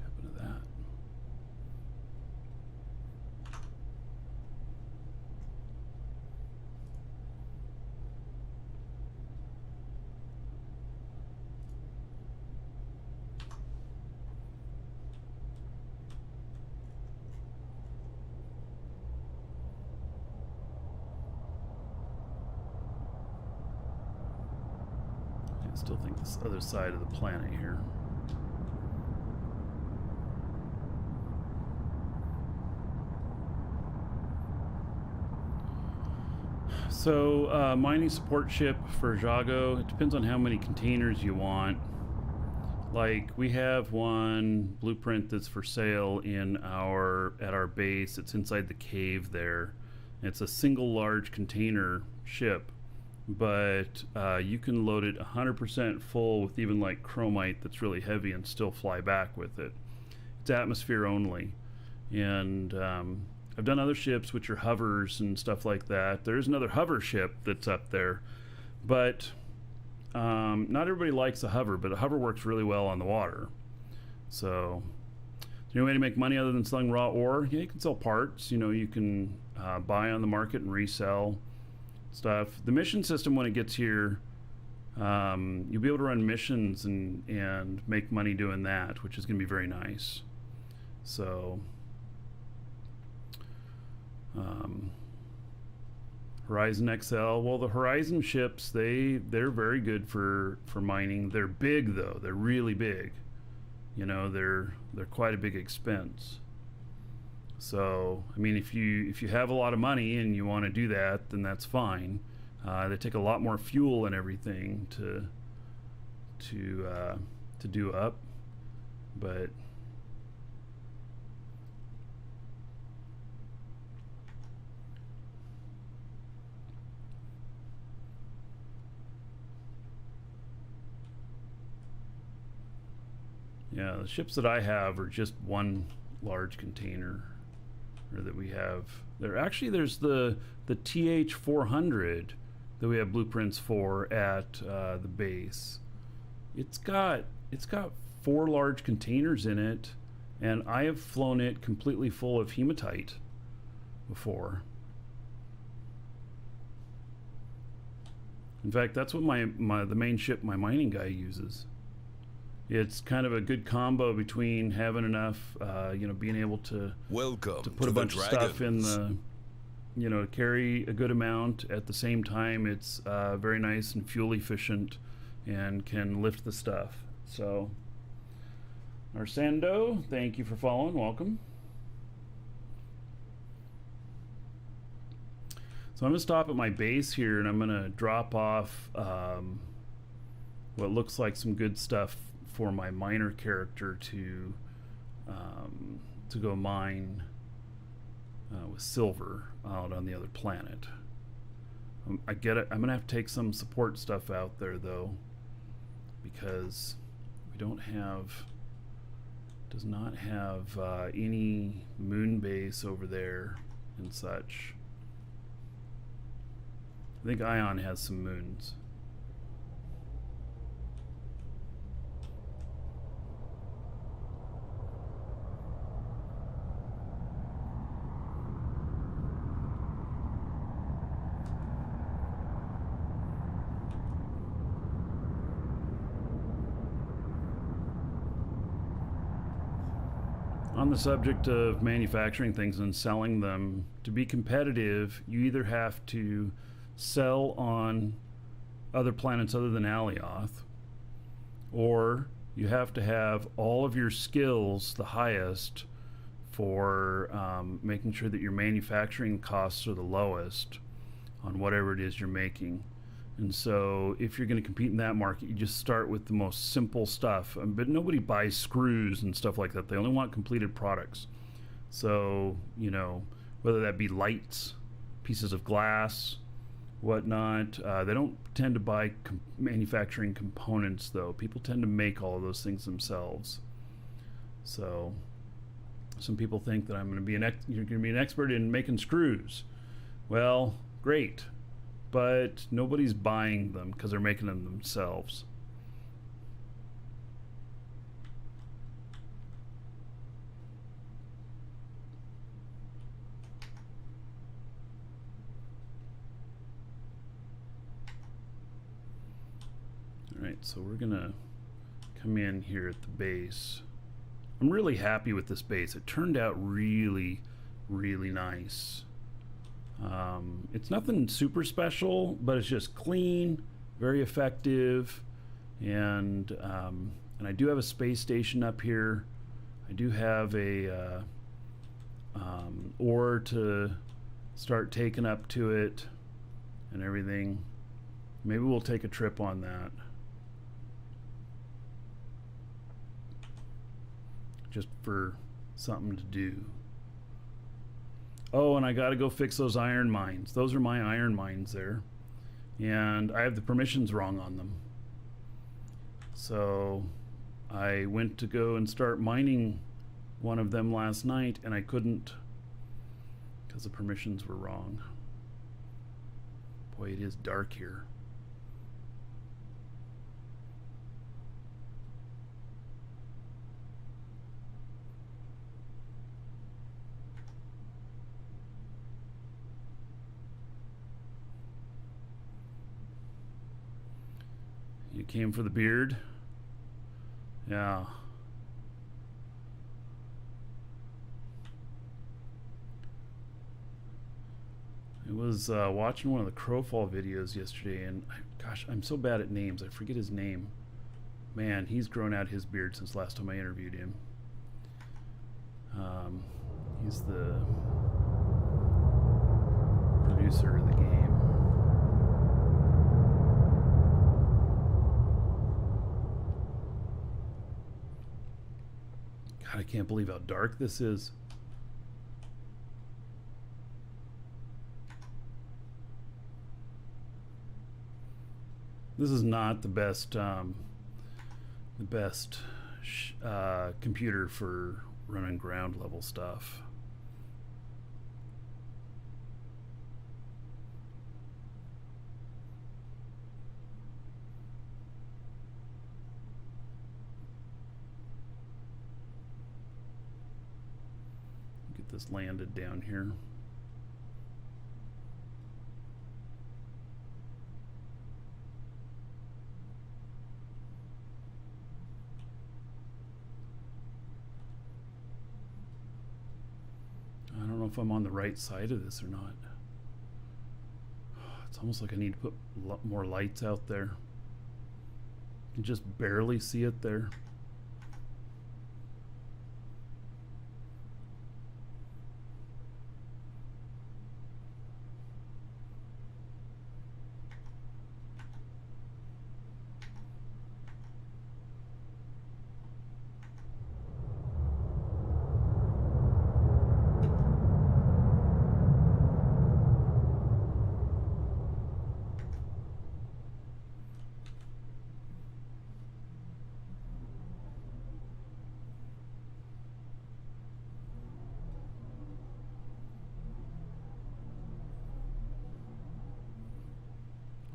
Happened to that? I still think this other side of the planet here. So, mining support ship for Jago, it depends on how many containers you want. Like, we have one blueprint that's for sale at our base. It's inside the cave there. It's a single large container ship, but you can load it 100% full with even like chromite that's really heavy and still fly back with it. It's atmosphere only. And I've done other ships which are hovers and stuff like that. There's another hover ship that's up there, but not everybody likes a hover, but a hover works really well on the water. So, the only way to make money other than selling raw ore, yeah, you can sell parts. You know, you can buy on the market and resell stuff. The mission system, when it gets here, you'll be able to run missions and make money doing that, which is going to be very nice. So, Horizon XL. Well, the Horizon ships, they're very good for mining. They're big though. They're really big. You know, they're quite a big expense. So, I mean, if you have a lot of money and you want to do that, then that's fine. They take a lot more fuel and everything to do up, but yeah, the ships that I have are just one large container, or that we have. There's the TH400 that we have blueprints for at the base. It's got 4 large containers in it, and I have flown it completely full of hematite before. In fact, that's what the main ship my mining guy uses. It's kind of a good combo between having enough, being able to put a bunch of stuff in the, carry a good amount. At the same time, it's very nice and fuel efficient and can lift the stuff. So, Arsando, thank you for following. Welcome. So I'm going to stop at my base here, and I'm going to drop off what looks like some good stuff for my miner character to go mine with silver out on the other planet. I get it. I'm gonna have to take some support stuff out there though, because we does not have any moon base over there and such. I think Ion has some moons. On the subject of manufacturing things and selling them, to be competitive, you either have to sell on other planets other than Alioth, or you have to have all of your skills the highest for making sure that your manufacturing costs are the lowest on whatever it is you're making. And so if you're going to compete in that market, you just start with the most simple stuff. But nobody buys screws and stuff like that. They only want completed products. So, you know, whether that be lights, pieces of glass, whatnot, they don't tend to buy manufacturing components, though. People tend to make all of those things themselves. So some people think that you're going to be an expert in making screws. Well, great. But nobody's buying them because they're making them themselves. All right, so we're gonna come in here at the base. I'm really happy with this base. It turned out really, really nice. It's nothing super special, but it's just clean, very effective, and I do have a space station up here. I do have a ore to start taking up to it and everything. Maybe we'll take a trip on that. Just for something to do. Oh, and I gotta go fix those iron mines. Those are my iron mines there. And I have the permissions wrong on them. So I went to go and start mining one of them last night, and I couldn't because the permissions were wrong. Boy, it is dark here. You came for the beard? Yeah. I was watching one of the Crowfall videos yesterday, and gosh, I'm so bad at names. I forget his name. Man, he's grown out his beard since last time I interviewed him. He's the producer of the game. God, I can't believe how dark this is. This is not the best computer for running ground level stuff. Get this landed down here. I don't know if I'm on the right side of this or not. It's almost like I need to put more lights out there. You can just barely see it there.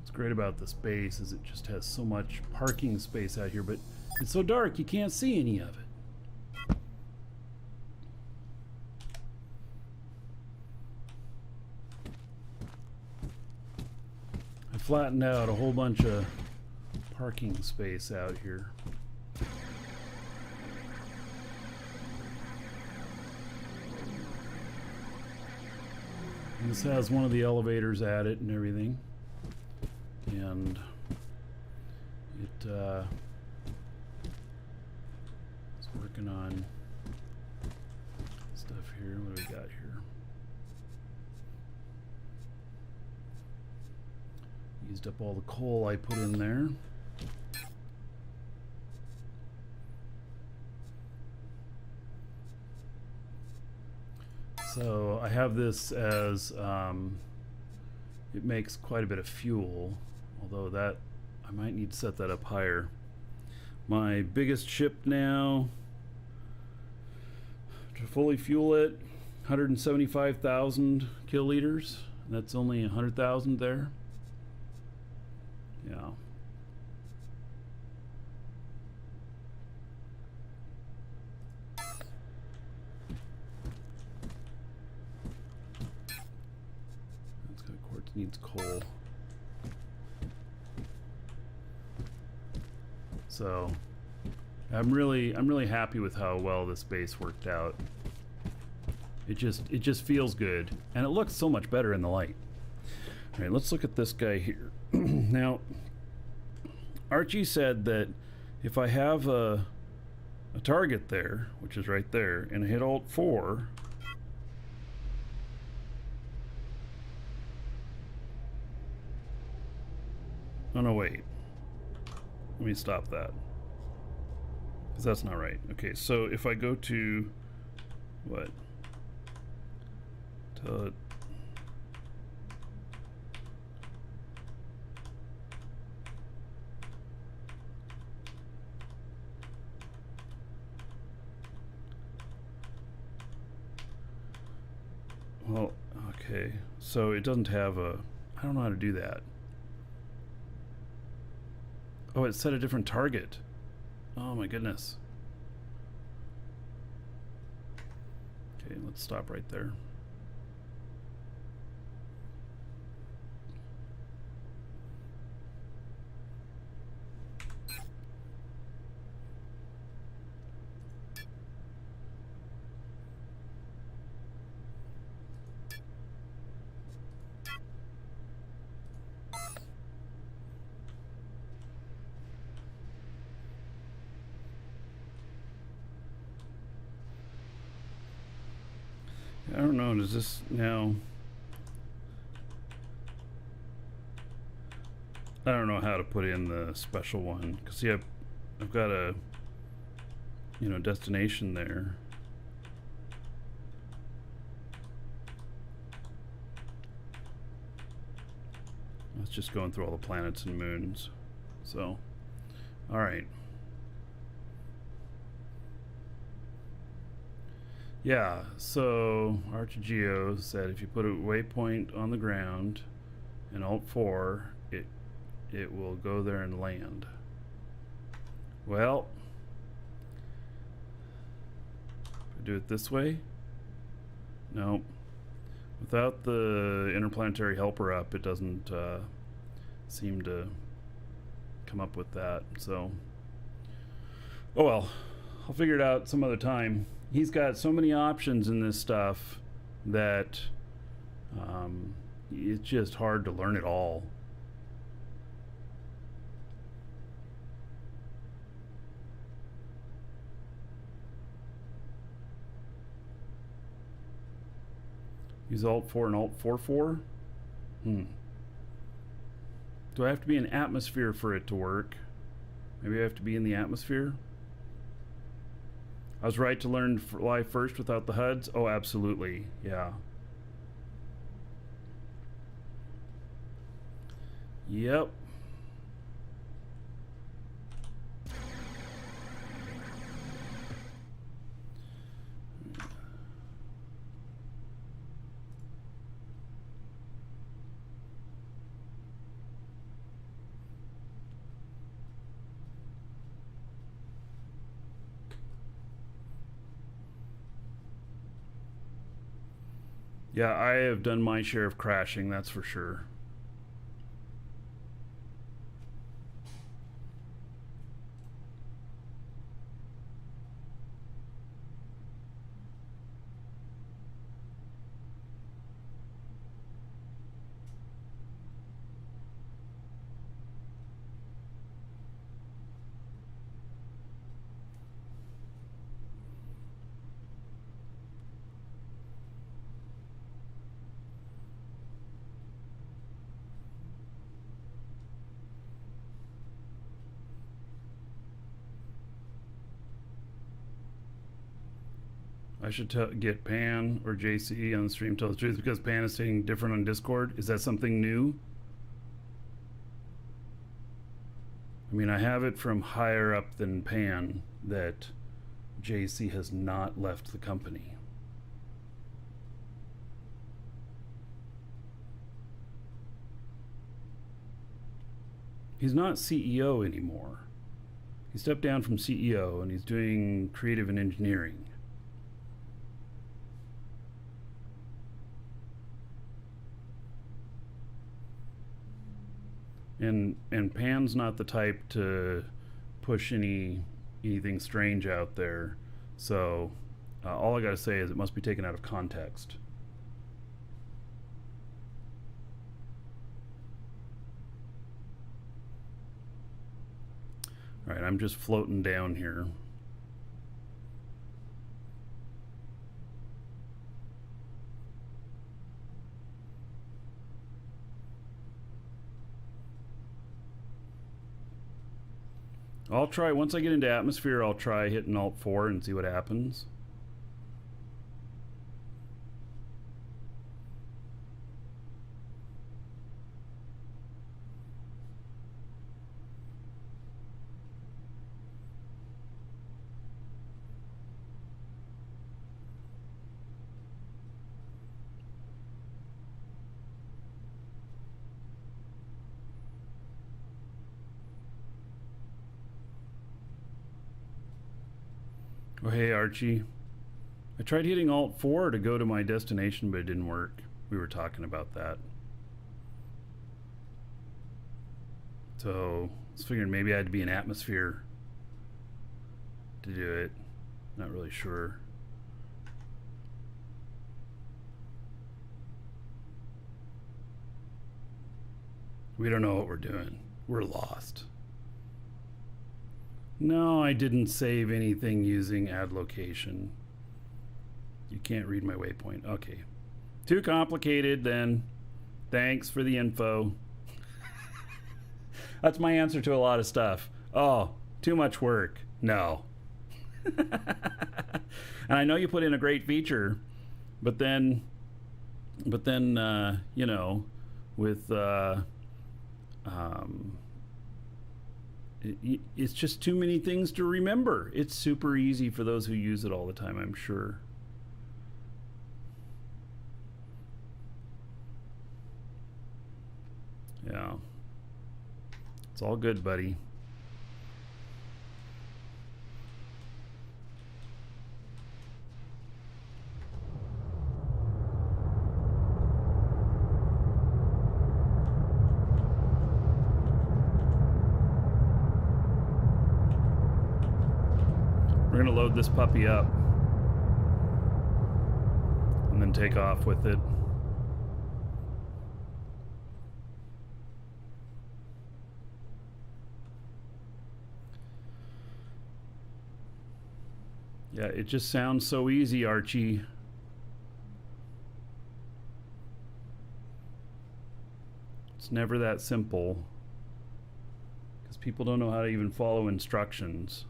What's great about this base is it just has so much parking space out here, but it's so dark you can't see any of it. I flattened out a whole bunch of parking space out here. This has one of the elevators at it and everything. And it it's working on stuff here. What do we got here? Used up all the coal I put in there. So I have this as it makes quite a bit of fuel, although that I might need to set that up higher. My biggest ship now, to fully fuel it, 175,000 kiloliters. That's only 100,000 there. Yeah. That's got quartz, needs coal. So I'm really happy with how well this base worked out. It just feels good, and it looks so much better in the light. All right, let's look at this guy here. Now, Archie said that if I have a target there, which is right there, and I hit Alt 4, oh no, wait. Let me stop that, because that's not right. Okay, so if I go to what? Well, okay, so it doesn't have a, I don't know how to do that. Oh, it set a different target. Oh my goodness. Okay, let's stop right there. I don't know, does this now... I don't know how to put in the special one, because see, I've got a, you know, destination there. It's just going through all the planets and moons. So, all right. Yeah, so ArchiGeo said if you put a waypoint on the ground and Alt 4, it will go there and land. Well, if I do it this way, no. Without the interplanetary helper up, it doesn't seem to come up with that. So, oh well, I'll figure it out some other time. He's got so many options in this stuff that it's just hard to learn it all. Use Alt 4 and Alt 4. Do I have to be in atmosphere for it to work? Maybe I have to be in the atmosphere? I was right to learn fly first without the HUDs? Oh, absolutely. Yeah. Yep. Yeah, I have done my share of crashing, that's for sure. I should get Pan or JC on the stream tell the truth because Pan is saying different on Discord. Is that something new? I mean, I have it from higher up than Pan that JC has not left the company. He's not CEO anymore. He stepped down from CEO and he's doing creative and engineering. And Pan's not the type to push anything strange out there. So all I gotta say is it must be taken out of context. All right, I'm just floating down here. I'll try, once I get into atmosphere, I'll try hitting Alt 4 and see what happens. Oh, hey, Archie. I tried hitting Alt 4 to go to my destination, but it didn't work. We were talking about that. So, I was figuring maybe I had to be in atmosphere to do it. Not really sure. We don't know what we're doing. We're lost. No, I didn't save anything using add location. You can't read my waypoint. Okay. Too complicated then. Thanks for the info. That's my answer to a lot of stuff. Oh, too much work. No. And I know you put in a great feature, but then you know, with it's just too many things to remember. It's super easy for those who use it all the time, I'm sure. Yeah. It's all good, buddy. We're gonna load this puppy up and then take off with it. Yeah, it just sounds so easy, Archie. It's never that simple because people don't know how to even follow instructions.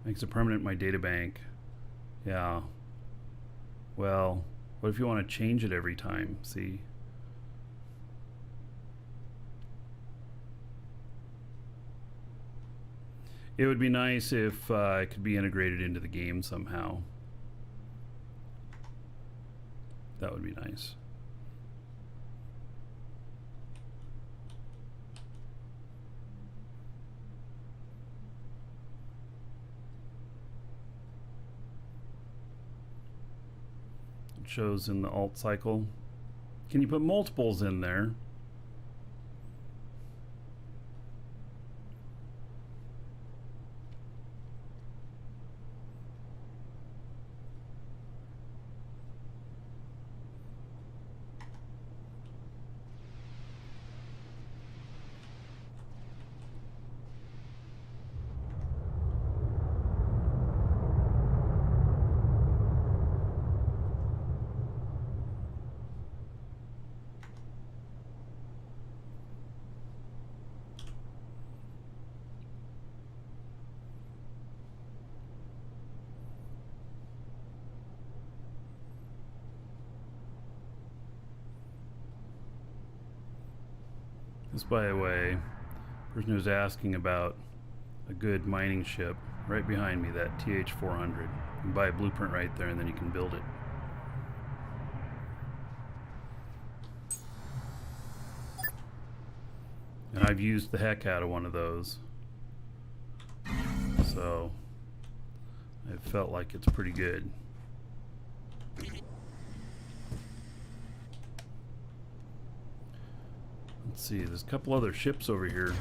Makes it permanent in my data bank. Yeah. Well, what if you want to change it every time? See? It would be nice if it could be integrated into the game somehow. That would be nice. It shows in the alt cycle. Can you put multiples in there? Just by the way, person who's asking about a good mining ship, right behind me, that TH400. You can buy a blueprint right there and then you can build it. And I've used the heck out of one of those. So I felt like it's pretty good. Let's see, there's a couple other ships over here.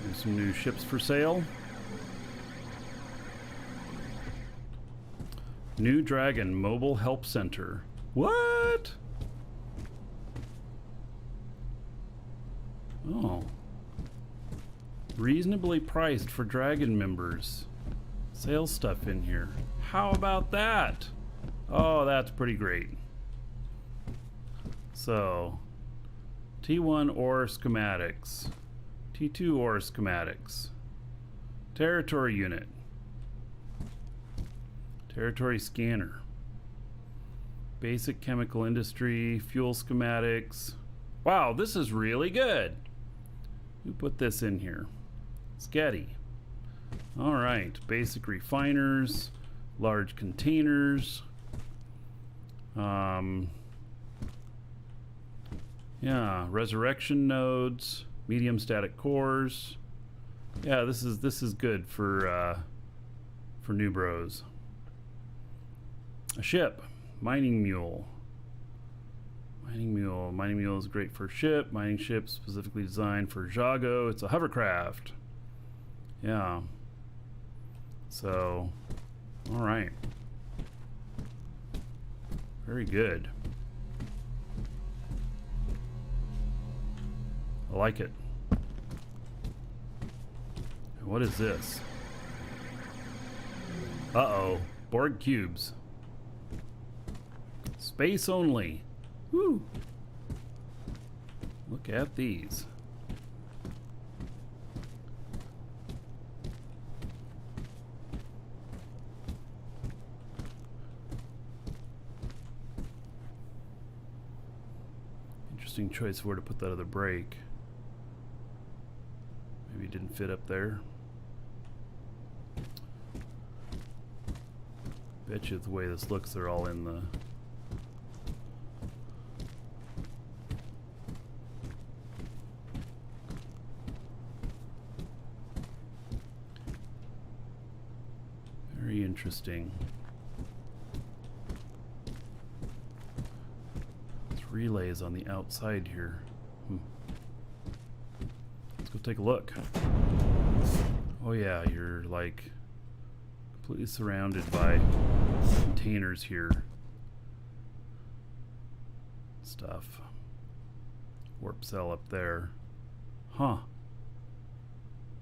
There's some new ships for sale. New Dragon Mobile Help Center. What? Oh. Reasonably priced for Dragon members. Sales stuff in here. How about that? Oh, that's pretty great. So, T1 ore schematics. T2 ore schematics. Territory unit. Territory scanner. Basic chemical industry. Fuel schematics. Wow, this is really good. Who put this in here? Sketty. All right, basic refiners, large containers. Yeah, resurrection nodes, medium static cores. Yeah, this is good for new bros. A ship, mining mule. Mining mule is great for ship. Mining ship specifically designed for Jago. It's a hovercraft. Yeah. So, all right. Very good. I like it. And what is this? Uh-oh. Borg cubes. Space only. Woo! Look at these. Interesting choice of where to put that other break. Maybe it didn't fit up there. Bet you the way this looks, they're all in the... Very interesting. There's relays on the outside here. Let's go take a look. Oh yeah, you're like completely surrounded by containers here. Stuff. Warp cell up there. Huh.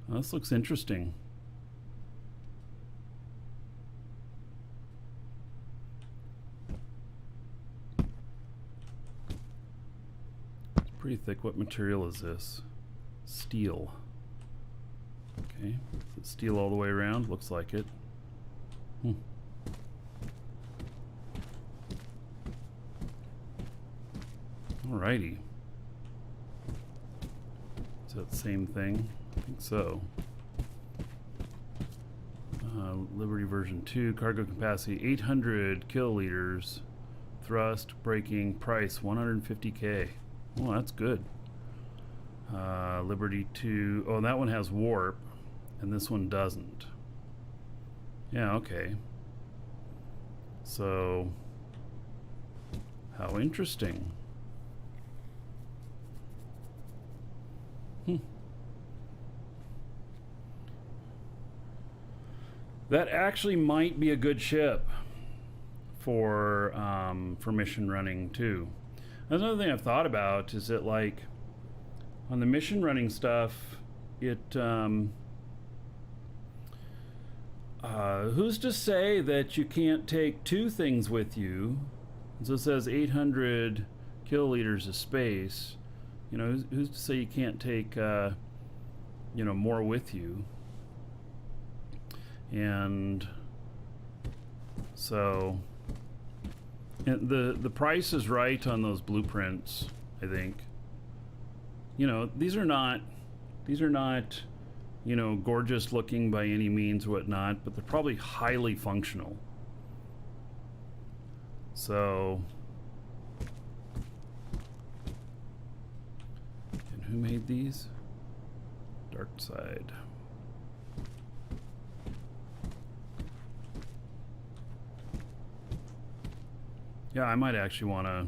Well, this looks interesting. Pretty thick. What material is this? Steel. Okay. Is it steel all the way around? Looks like it. Alrighty. Is that the same thing? I think so. Liberty version 2. Cargo capacity 800 kiloliters. Thrust, braking, price 150K. Oh, that's good. Liberty 2. Oh, that one has warp, and this one doesn't. Yeah, okay. So, how interesting. That actually might be a good ship for mission running too. Another thing I've thought about is that, like, on the mission running stuff, it who's to say that you can't take two things with you? So it says 800 kiloliters of space. You know, who's to say you can't take you know, more with you? And so, and the price is right on those blueprints, I think. you know, these are not, you know, gorgeous looking by any means, whatnot, but they're probably highly functional. So, and who made these? Dark Side. Yeah, I might actually want to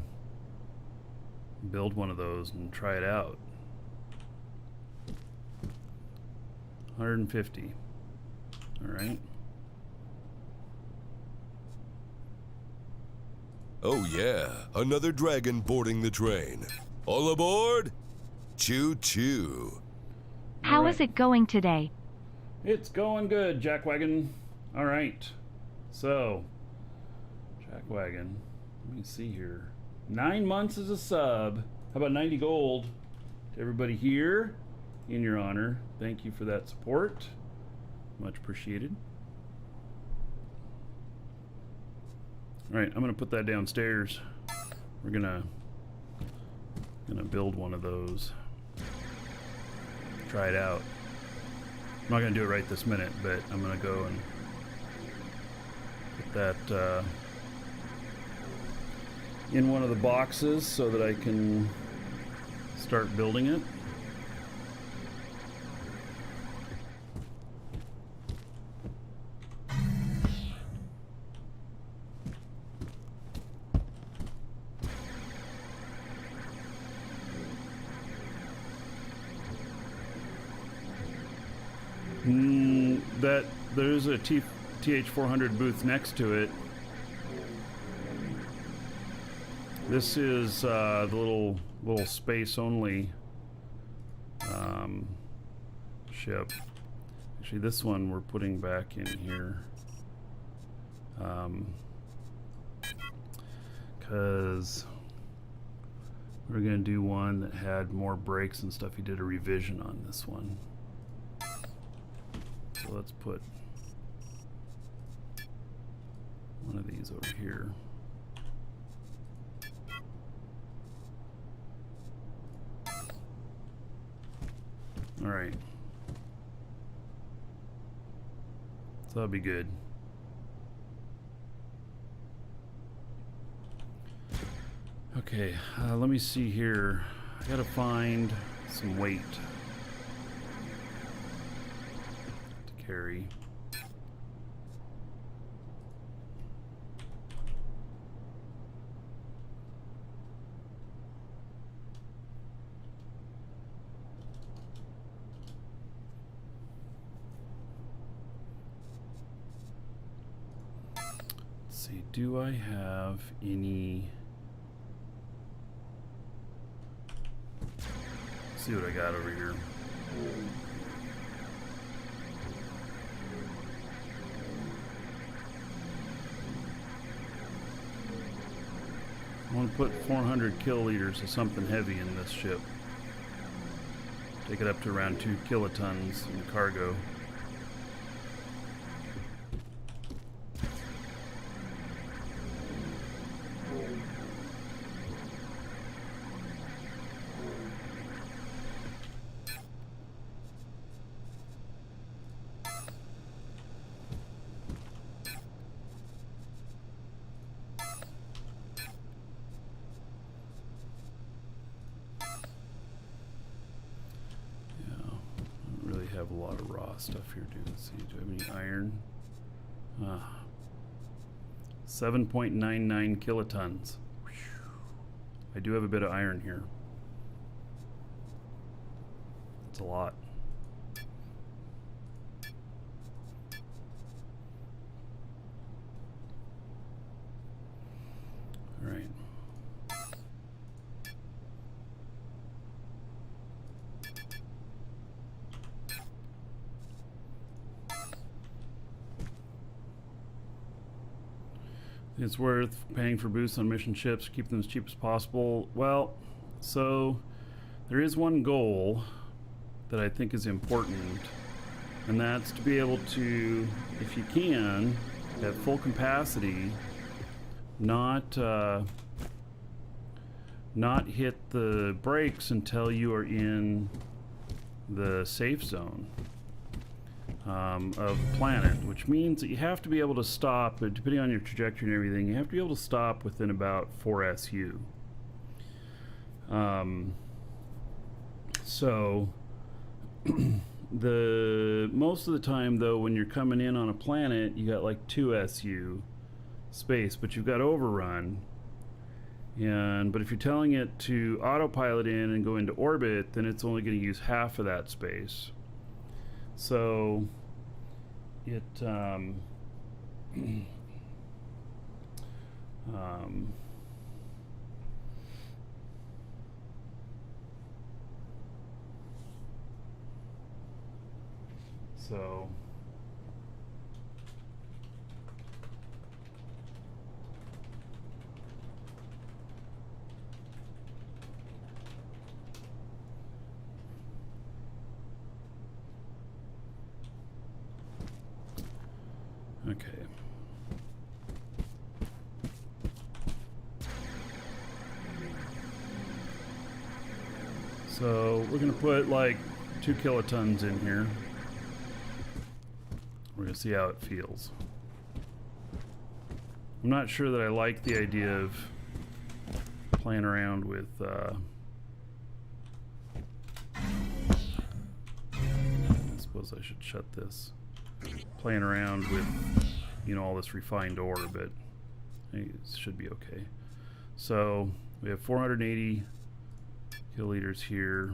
build one of those and try it out. 150. All right. Oh yeah, another dragon boarding the train. All aboard? Choo-choo. How is it going today? It's going good, Jackwagon. All right. So, Jackwagon. Let me see here. 9 months as a sub. How about 90 gold to everybody here? In your honor. Thank you for that support. Much appreciated. All right, I'm gonna put that downstairs. We're gonna build one of those. Try it out. I'm not gonna do it right this minute, but I'm gonna go and put that in one of the boxes so that I can start building it. That there's a TH400 booth next to it. This is the little space only ship. Actually, this one we're putting back in here because we're gonna do one that had more brakes and stuff. He did a revision on this one. So let's put one of these over here. All right. So that'll be good. Okay, let me see here. I gotta find some weight to carry. Let's see, do I have any... See what I got over here. I want to put 400 kiloliters of something heavy in this ship. Take it up to around 2 kilotons in cargo. Have a lot of raw stuff here, dude. Let's see, do I have any iron? 7.99 kilotons. I do have a bit of iron here. That's a lot. All right. It's worth paying for boosts on mission ships, keep them as cheap as possible. Well, so there is one goal that I think is important, and that's to be able to, if you can, at full capacity, not not hit the brakes until you are in the safe zone of the planet, which means that you have to be able to stop, depending on your trajectory and everything, you have to be able to stop within about 4 SU. So the most of the time though, when you're coming in on a planet, you got like 2 SU space, but you've got overrun. But if you're telling it to autopilot in and go into orbit, then it's only going to use half of that space. So it so okay. So we're gonna put like 2 kilotons in here. We're gonna see how it feels. I'm not sure that I like the idea of playing around with I suppose I should shut this. Playing around with, you know, all this refined ore, but I think it should be okay. So we have 480 kiloliters here.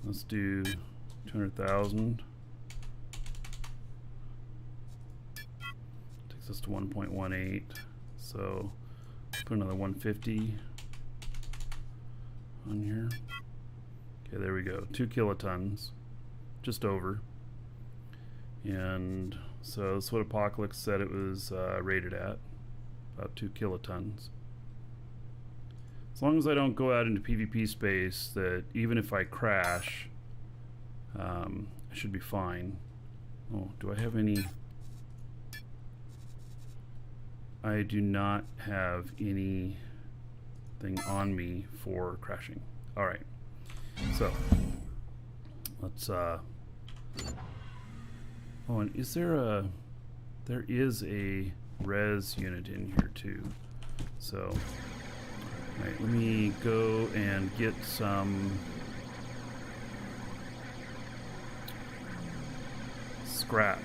Let's do 200,000. Takes us to 1.18. So put another 150 on here. Okay, there we go. 2 kilotons, just over. And so that's what Apocalypse said it was rated at, about 2 kilotons. As long as I don't go out into PvP space, that even if I crash, I should be fine. Oh, do I have any? I do not have anything on me for crashing. All right, so let's oh, and is there a... There is a res unit in here too. So, alright, let me go and get some scrap.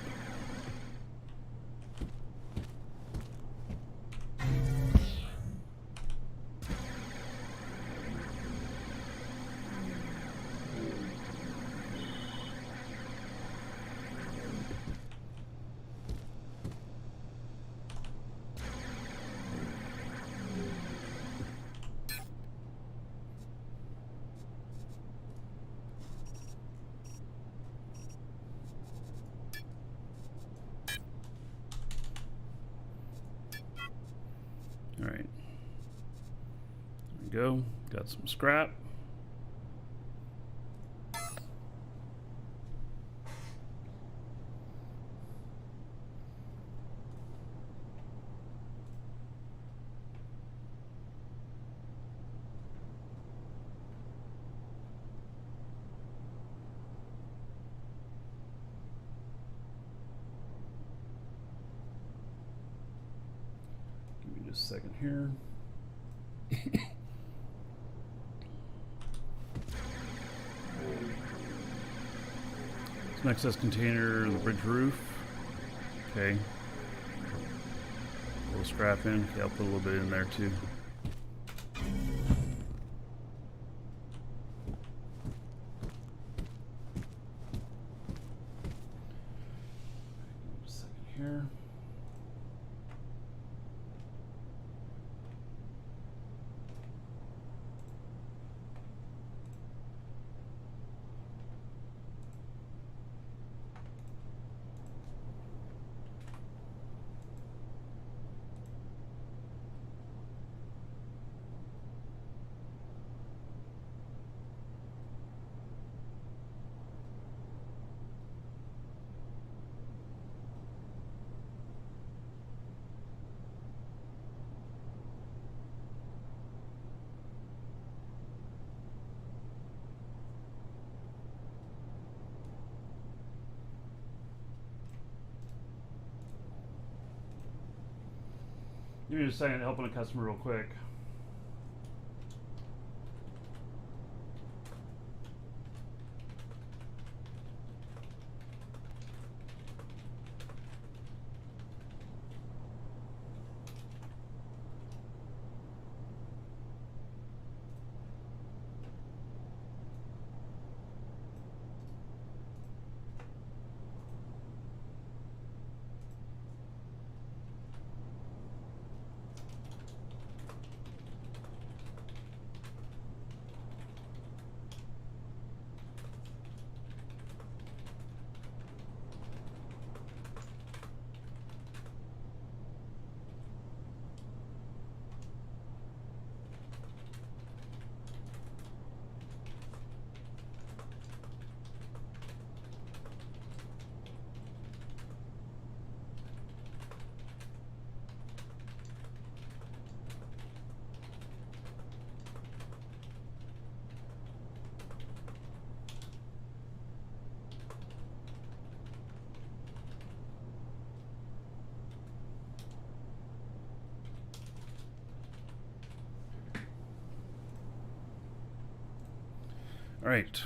Alright. There we go. Got some scrap. Just a second here. Some excess container, the bridge roof. Okay. A little scrap in. Okay, I'll put a little bit in there too. Just a second here. Give me just a second, helping a customer real quick. All right.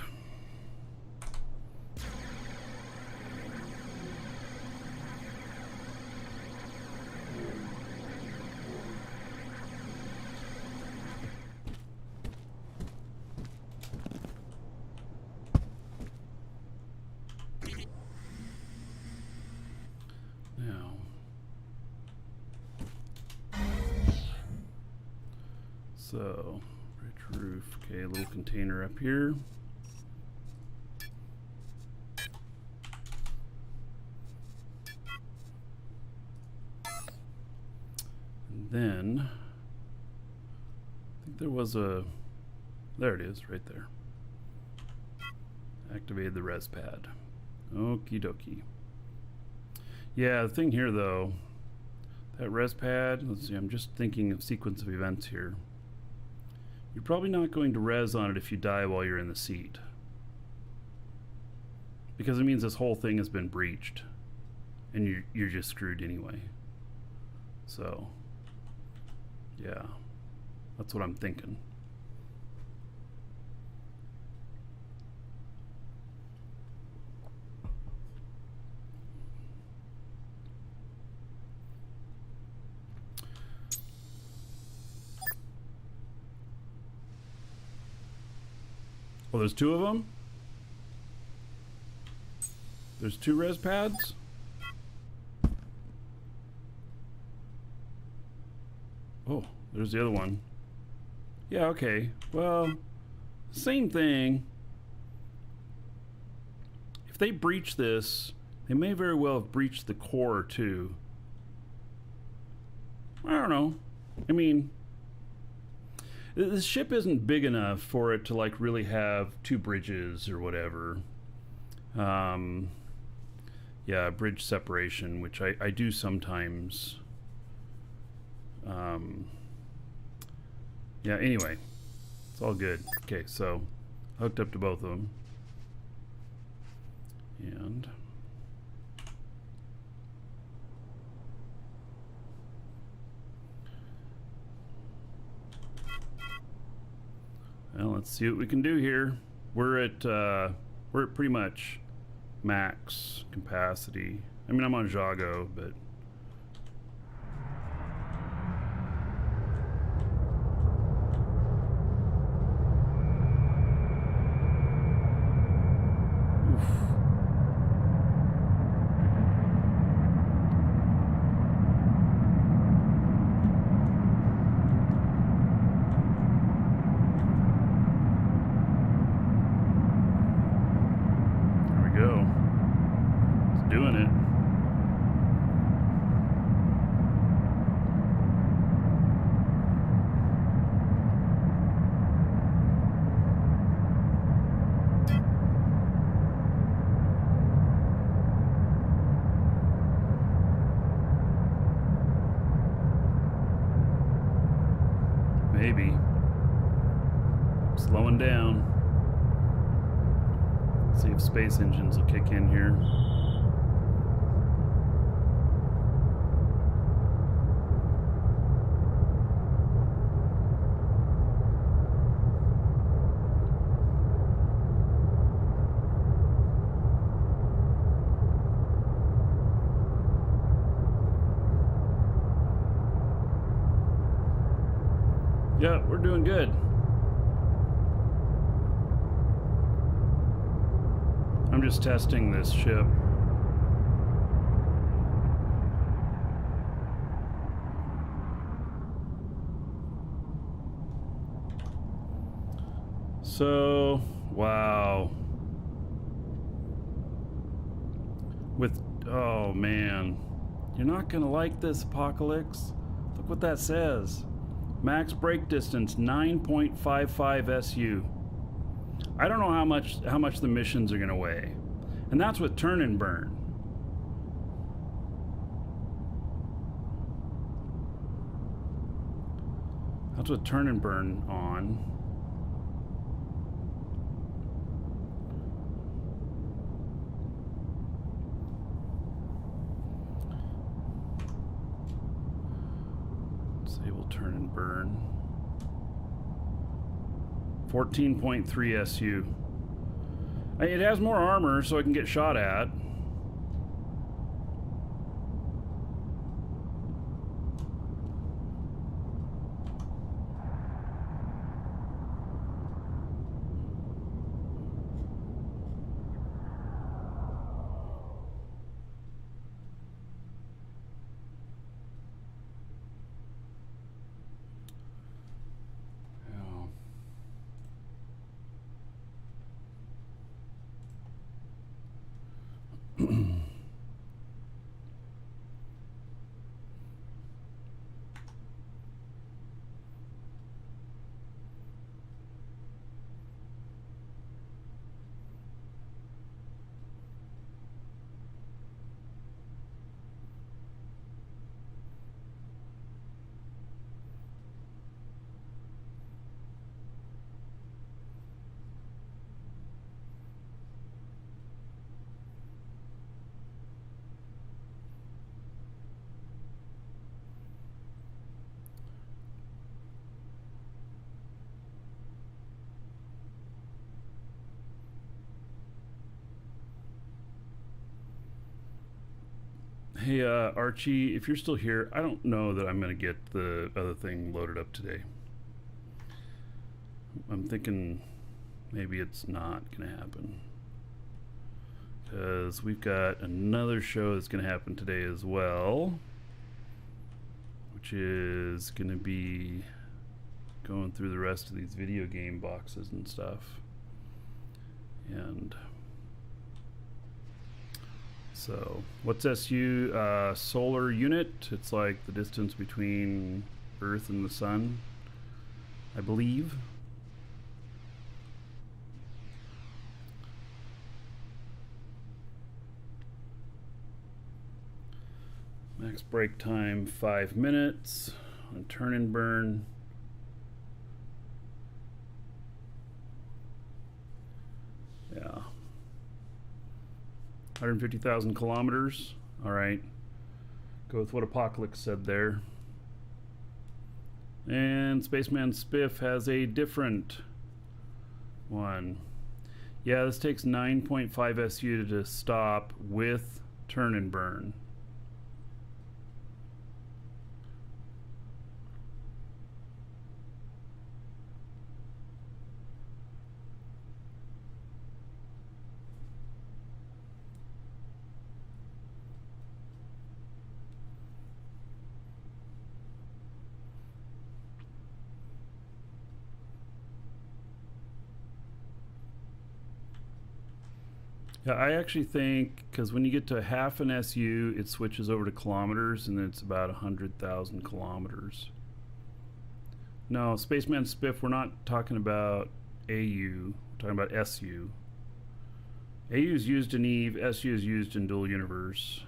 Now, so bridge roof. Okay, a little container up here. And then I think there was a, there it is, right there. Activated the res pad. Okie dokie. Yeah, the thing here though, that res pad, let's see, I'm just thinking of sequence of events here. You're probably not going to res on it if you die while you're in the seat, because it means this whole thing has been breached and you're just screwed anyway. So yeah, that's what I'm thinking. Well, there's two of them. There's two res pads. Oh, there's the other one. Yeah, okay. Well, same thing. If they breach this, they may very well have breached the core too. I don't know. I mean, the ship isn't big enough for it to like really have two bridges or whatever. Yeah, bridge separation, which I do sometimes. Yeah, anyway, it's all good. Okay, so hooked up to both of them. And well, let's see what we can do here. We're at pretty much max capacity. I mean, I'm on Jago, but maybe. Slowing down. See if space engines will kick in here. Yeah, we're doing good. I'm just testing this ship. So, wow. Oh man. You're not gonna like this, Apocalypse. Look what that says. Max brake distance 9.55 SU. I don't know how much the missions are gonna weigh. And that's with turn and burn. That's with turn and burn on. Disable turn and burn. 14.3 SU. It has more armor, so I can get shot at. Hey, Archie, if you're still here, I don't know that I'm going to get the other thing loaded up today. I'm thinking maybe it's not going to happen. Because we've got another show that's going to happen today as well. Which is going to be going through the rest of these video game boxes and stuff. And... so, what's SU? Solar unit. It's like the distance between Earth and the Sun, I believe. Max brake time 5 minutes. On turn and burn. Yeah. 150,000 kilometers. All right. Go with what Apocalypse said there. And Spaceman Spiff has a different one. Yeah, this takes 9.5 SU to stop with turn and burn. Yeah, I actually think, because when you get to half an SU, it switches over to kilometers, and then it's about 100,000 kilometers. No, Spaceman Spiff, we're not talking about AU, we're talking about SU. AU is used in EVE, SU is used in Dual Universe.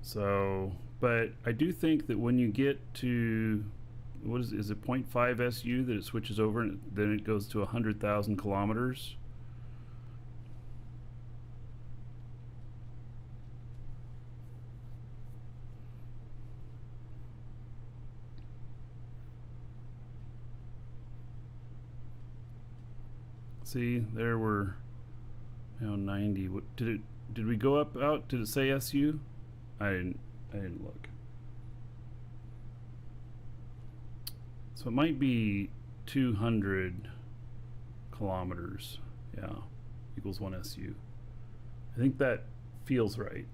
So, but I do think that when you get to... what is it 0.5 SU that it switches over and then it goes to 100,000 kilometers? See, there were 90. What did it Did we go up out? Did it say SU? I didn't look. So it might be 200 kilometers. Yeah, equals 1 SU. I think that feels right.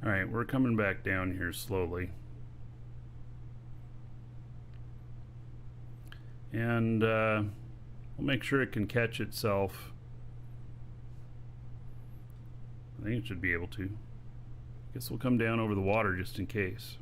All right, we're coming back down here slowly. And we'll make sure it can catch itself. I think it should be able to. Guess we'll come down over the water just in case.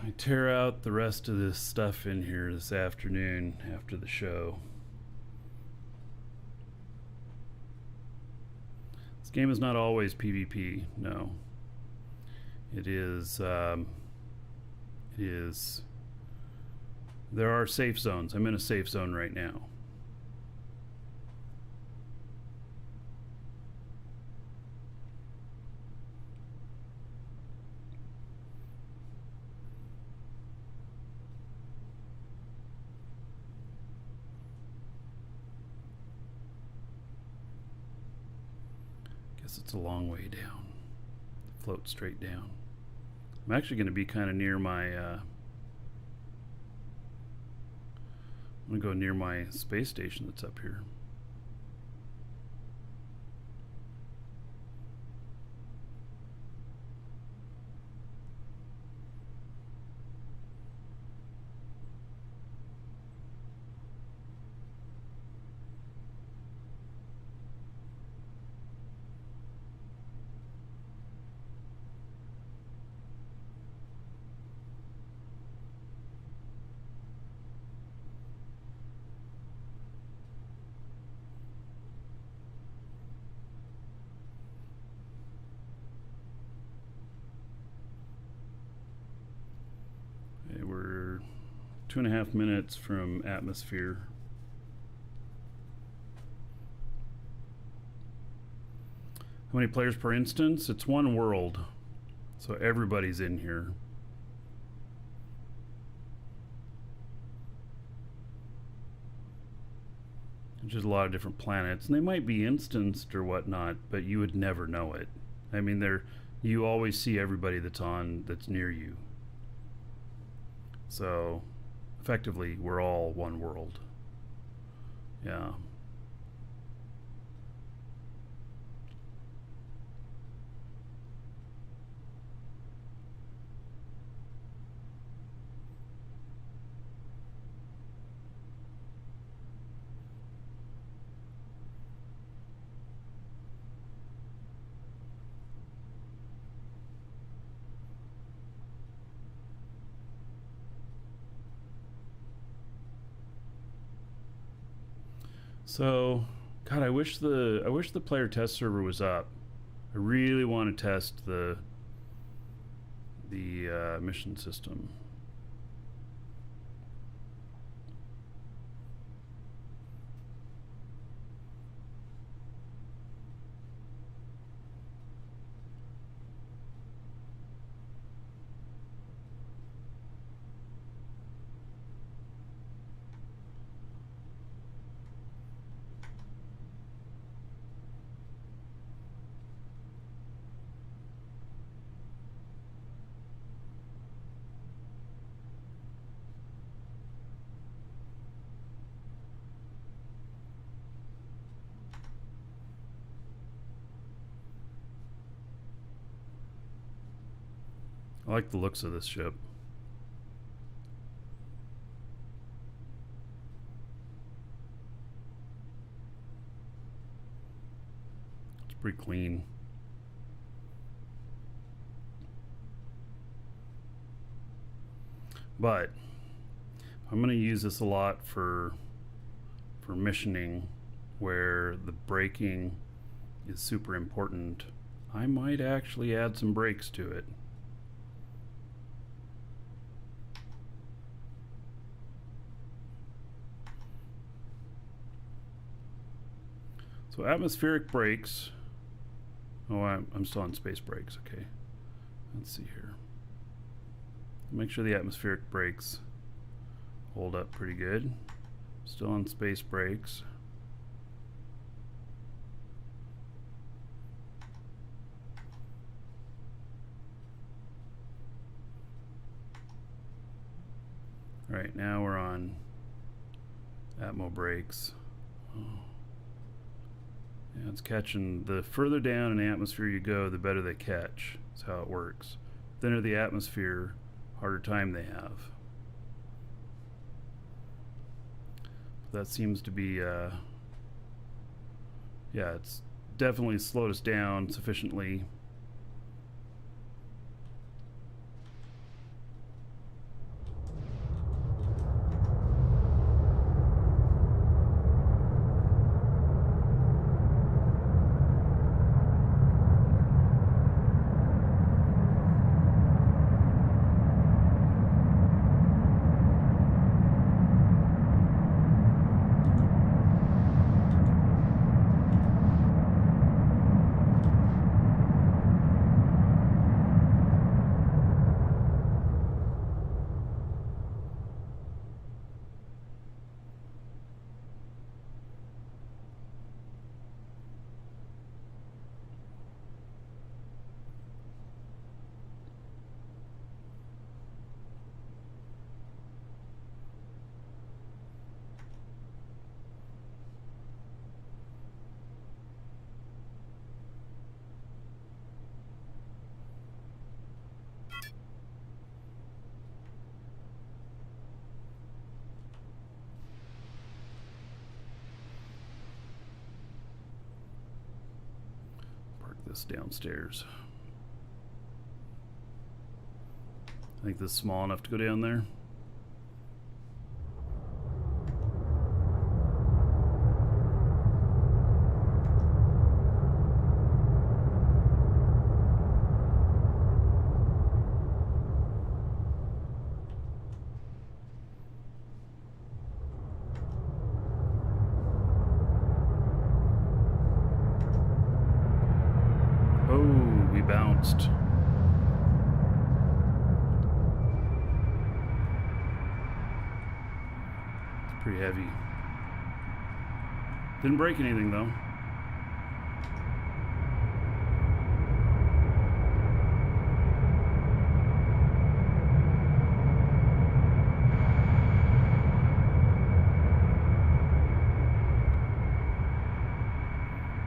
I tear out the rest of this stuff in here this afternoon after the show. This game is not always PvP, no. It is, there are safe zones. I'm in a safe zone right now. Guess it's a long way down. Float straight down. I'm actually going to be kind of near my I'm going to go near my space station that's up here. Okay, we're 2.5 minutes from atmosphere. How many players per instance? It's one world, so everybody's in here. There's just a lot of different planets, and they might be instanced or whatnot, but you would never know it. I mean, you always see everybody that's near you. So, effectively, we're all one world. Yeah. So, God, I wish the player test server was up. I really want to test the mission system. I like the looks of this ship. It's pretty clean. But I'm going to use this a lot for missioning, where the braking is super important. I might actually add some brakes to it. So atmospheric brakes. Oh, I'm still on space brakes. Okay. Let's see here. Make sure the atmospheric brakes hold up pretty good. Still on space brakes. All right, now we're on Atmo brakes. Oh. Yeah, it's catching. The further down in the atmosphere you go, the better they catch. That's how it works. Thinner the atmosphere, harder time they have. That seems to be, yeah, it's definitely slowed us down sufficiently. Downstairs. I think this is small enough to go down there. Bounced. It's pretty heavy. Didn't break anything though.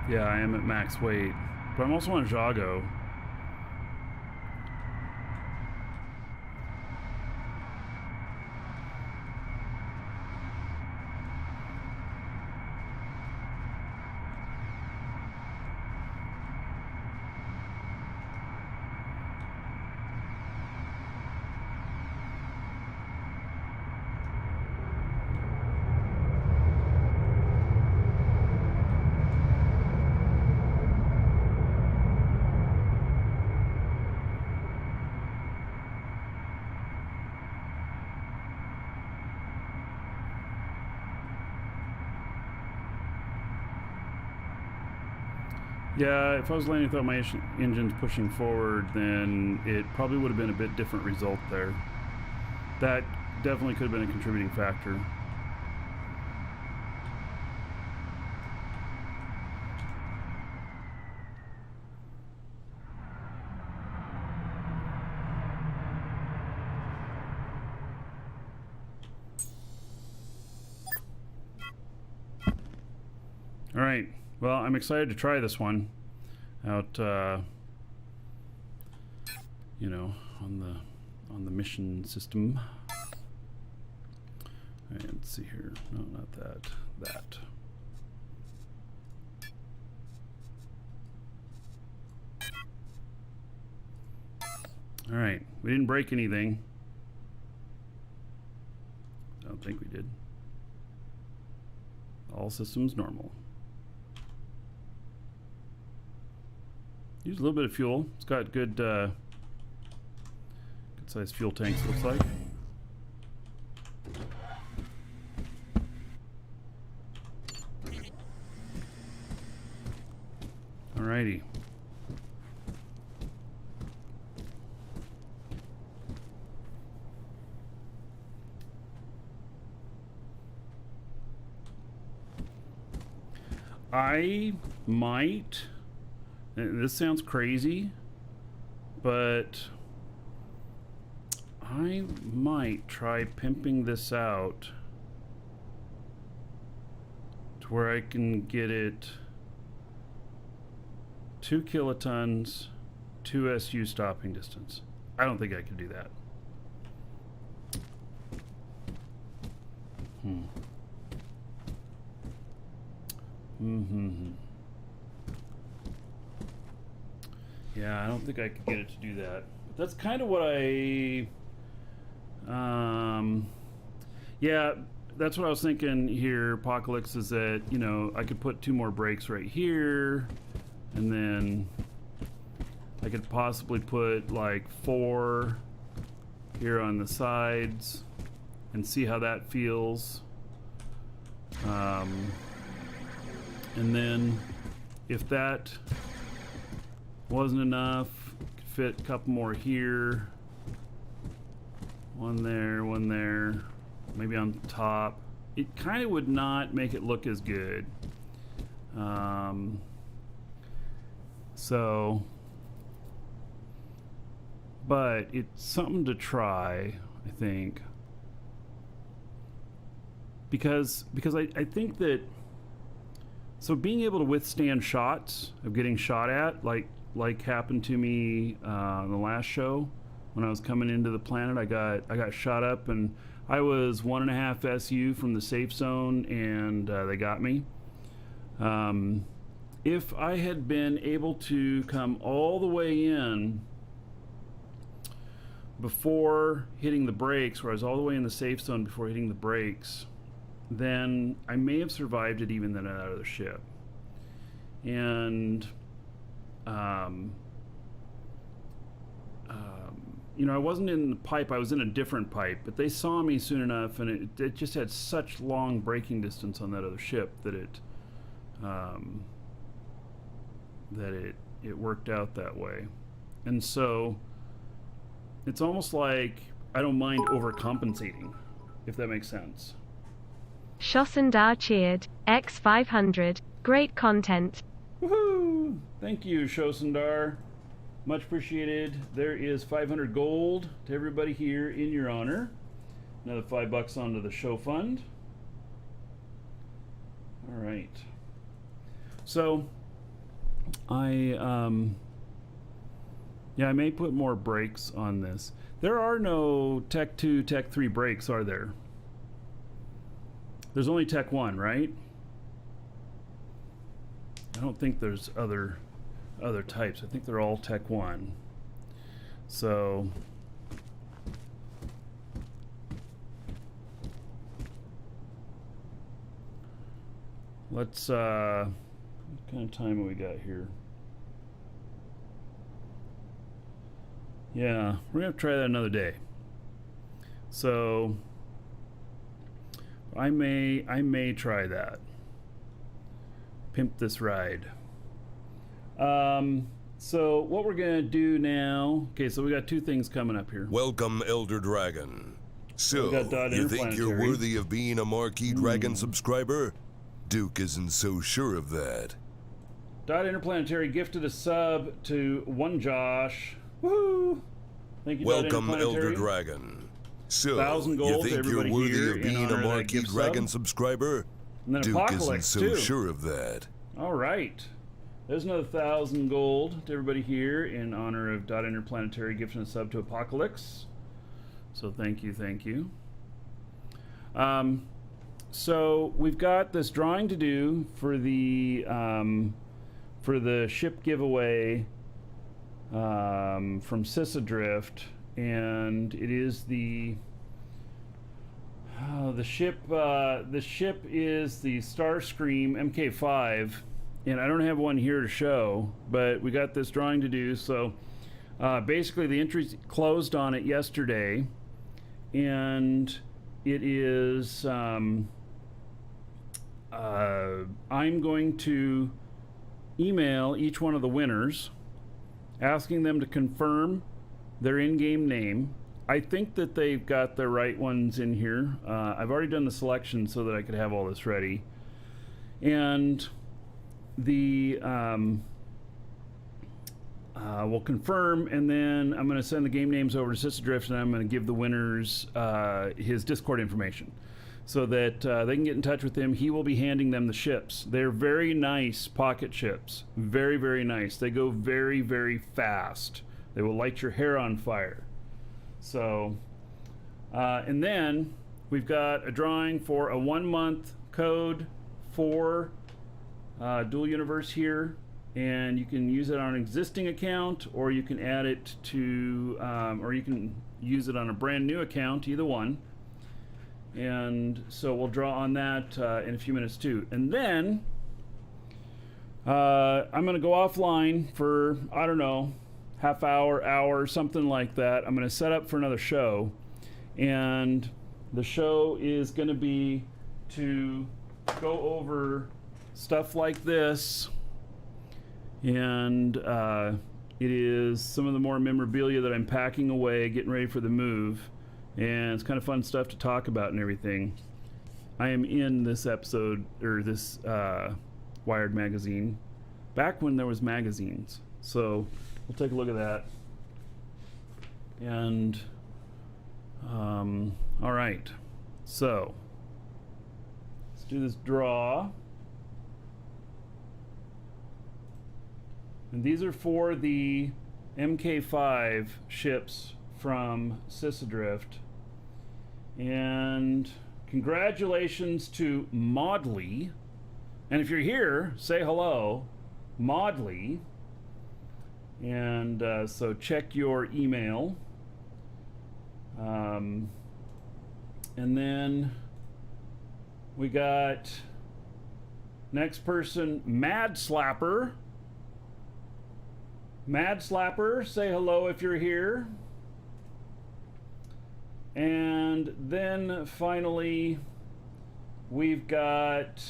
Yeah, I am at max weight, but I'm also on Jago. Yeah, if I was landing without my engines pushing forward, then it probably would have been a bit different result there. That definitely could have been a contributing factor. All right. Well, I'm excited to try this one out, you know, on the mission system. All right, let's see here. No, not that. That. All right. We didn't break anything. think we did. All systems normal. Use a little bit of fuel. It's got good, good sized fuel tanks, looks like. Alrighty. I might, and this sounds crazy, but I might try pimping this out to where I can get it 2 kilotons, 2 SU stopping distance. I don't think I could do that. Yeah, I don't think I could get it to do that. But that's kind of what yeah, that's what I was thinking here, Apocalypse, is that, you know, I could put 2 more brakes right here, and then I could possibly put like 4 here on the sides and see how that feels. And then if that wasn't enough, could fit a couple more here. 1 there, maybe on top. It kind of would not make it look as good. So, but it's something to try, I think. Because I think that, so being able to withstand shots of getting shot at, like happened to me on the last show when I was coming into the planet, I got shot up, and I was 1.5 SU from the safe zone, and they got me. If I had been able to come all the way in before hitting the brakes, where I was all the way in the safe zone before hitting the brakes, then I may have survived it even then out of the ship. And you know, I wasn't in the pipe, I was in a different pipe, but they saw me soon enough, and it just had such long braking distance on that other ship that it worked out that way. And so it's almost like I don't mind overcompensating, if that makes sense. Shossendar cheered. X500. Great content. Woohoo! Thank you, Shossendar. Much appreciated. There is 500 gold to everybody here in your honor. Another $5 onto the show fund. All right. So, I may put more brakes on this. There are no Tech 2, Tech 3 brakes, are there? There's only Tech 1, right? I don't think there's other types. I think they're all Tech 1. So let's what kind of time have we got here? Yeah, we're gonna have to try that another day. So I may try that. Pimp this ride. So what we're gonna do now, okay, so we got 2 things coming up here. Welcome, Elder Dragon. So, got Dot you think you're Interplanetary. worthy of being a Marquee Dragon subscriber? Duke isn't so sure of that. Dot Interplanetary gifted a sub to one Josh. Woo! Thank you, Welcome, Dot Elder Interplanetary. Dragon. So, 1,000 you gold to think you're everybody worthy here of in being honor a of that Marquee gift Dragon sub. subscriber? And then Duke isn't Apocalypse so too. sure of that. All right. There's another 1,000 gold to everybody here in honor of Dot Interplanetary gifting a sub to Apocalypse. So thank you, thank you. So we've got this drawing to do for the ship giveaway from Sissadrift, and it is the Oh, the ship is the Starscream Mk5, and I don't have one here to show, but we got this drawing to do. So basically, the entry closed on it yesterday, and it is. I'm going to email each one of the winners, asking them to confirm their in-game name. I think that they've got the right ones in here. I've already done the selection so that I could have all this ready. And the we'll confirm, and then I'm going to send the game names over to Sysadrift, and I'm going to give the winners his Discord information so that they can get in touch with him. He will be handing them the ships. They're very nice pocket ships. Very, very nice. They go very, very fast. They will light your hair on fire. So, and then we've got a drawing for a 1-month code for Dual Universe here, and you can use it on an existing account, or you can add it to, or you can use it on a brand new account, either one. And so we'll draw on that in a few minutes too. And then I'm going to go offline for, I don't know, half hour, something like that. I'm going to set up for another show, and the show is going to be to go over stuff like this, and it is some of the more memorabilia that I'm packing away, getting ready for the move, and it's kind of fun stuff to talk about and everything. I am in this episode, or this Wired magazine, back when there was magazines, so we'll take a look at that. And all right, so let's do this draw. And these are for the MK5 ships from Sysadrift. And congratulations to Maudley. And if you're here, say hello, Maudley. And so check your email. And then we got next person, Mad Slapper. Mad Slapper, say hello if you're here. And then finally, we've got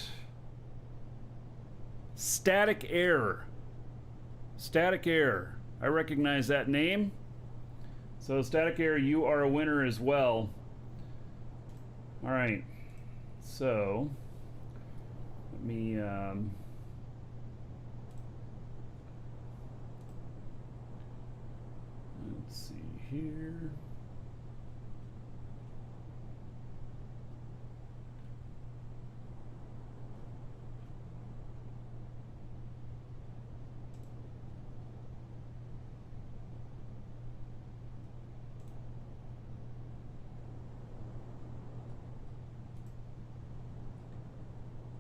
Static Air. Static Air. I recognize that name. So Static Air, you are a winner as well. All right. So let me let's see here.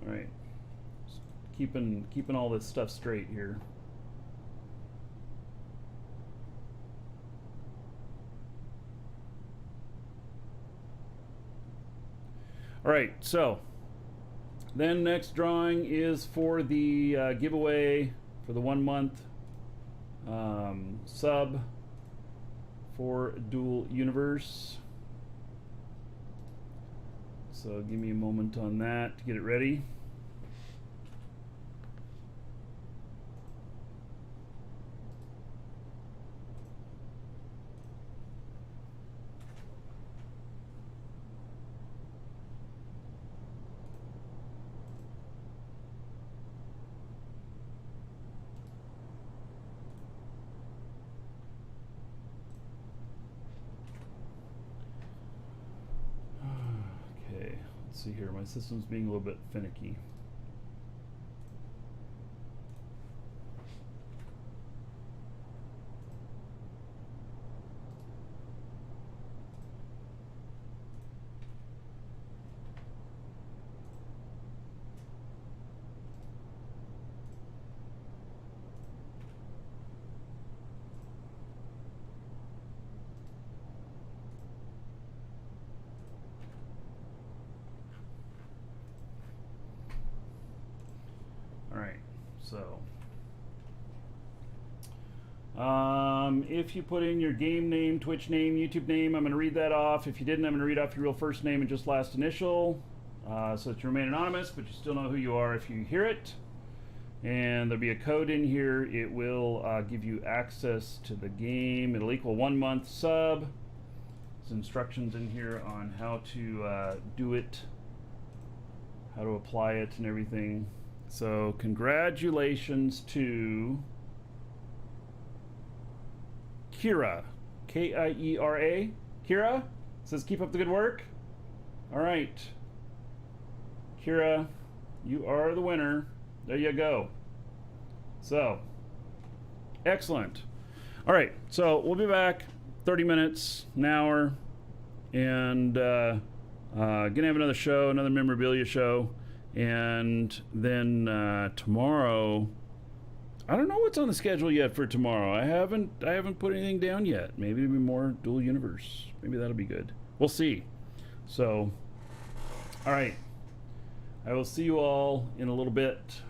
All right, just keeping all this stuff straight here. All right, so then next drawing is for the giveaway for the 1 month sub for Dual Universe. So give me a moment on that to get it ready. Let's see here, my system's being a little bit finicky. right, so if you put in your game name, Twitch name, YouTube name, I'm going to read that off. If you didn't, I'm going to read off your real first name and just last initial, so that you remain anonymous, but you still know who you are if you hear it. And there'll be a code in here. It will give you access to the game. It'll equal 1 month sub. There's instructions in here on how to do it, how to apply it and everything. So congratulations to Kira, K-I-E-R-A. Kira says keep up the good work. All right, Kira, you are the winner. There you go. So excellent. All right, so we'll be back 30 minutes, an hour, and gonna have another show, another memorabilia show, and then tomorrow, I don't know what's on the schedule yet for tomorrow. I haven't put anything down yet. Maybe it'll be more Dual Universe. Maybe that'll be good. We'll see. So, all right. I will see you all in a little bit.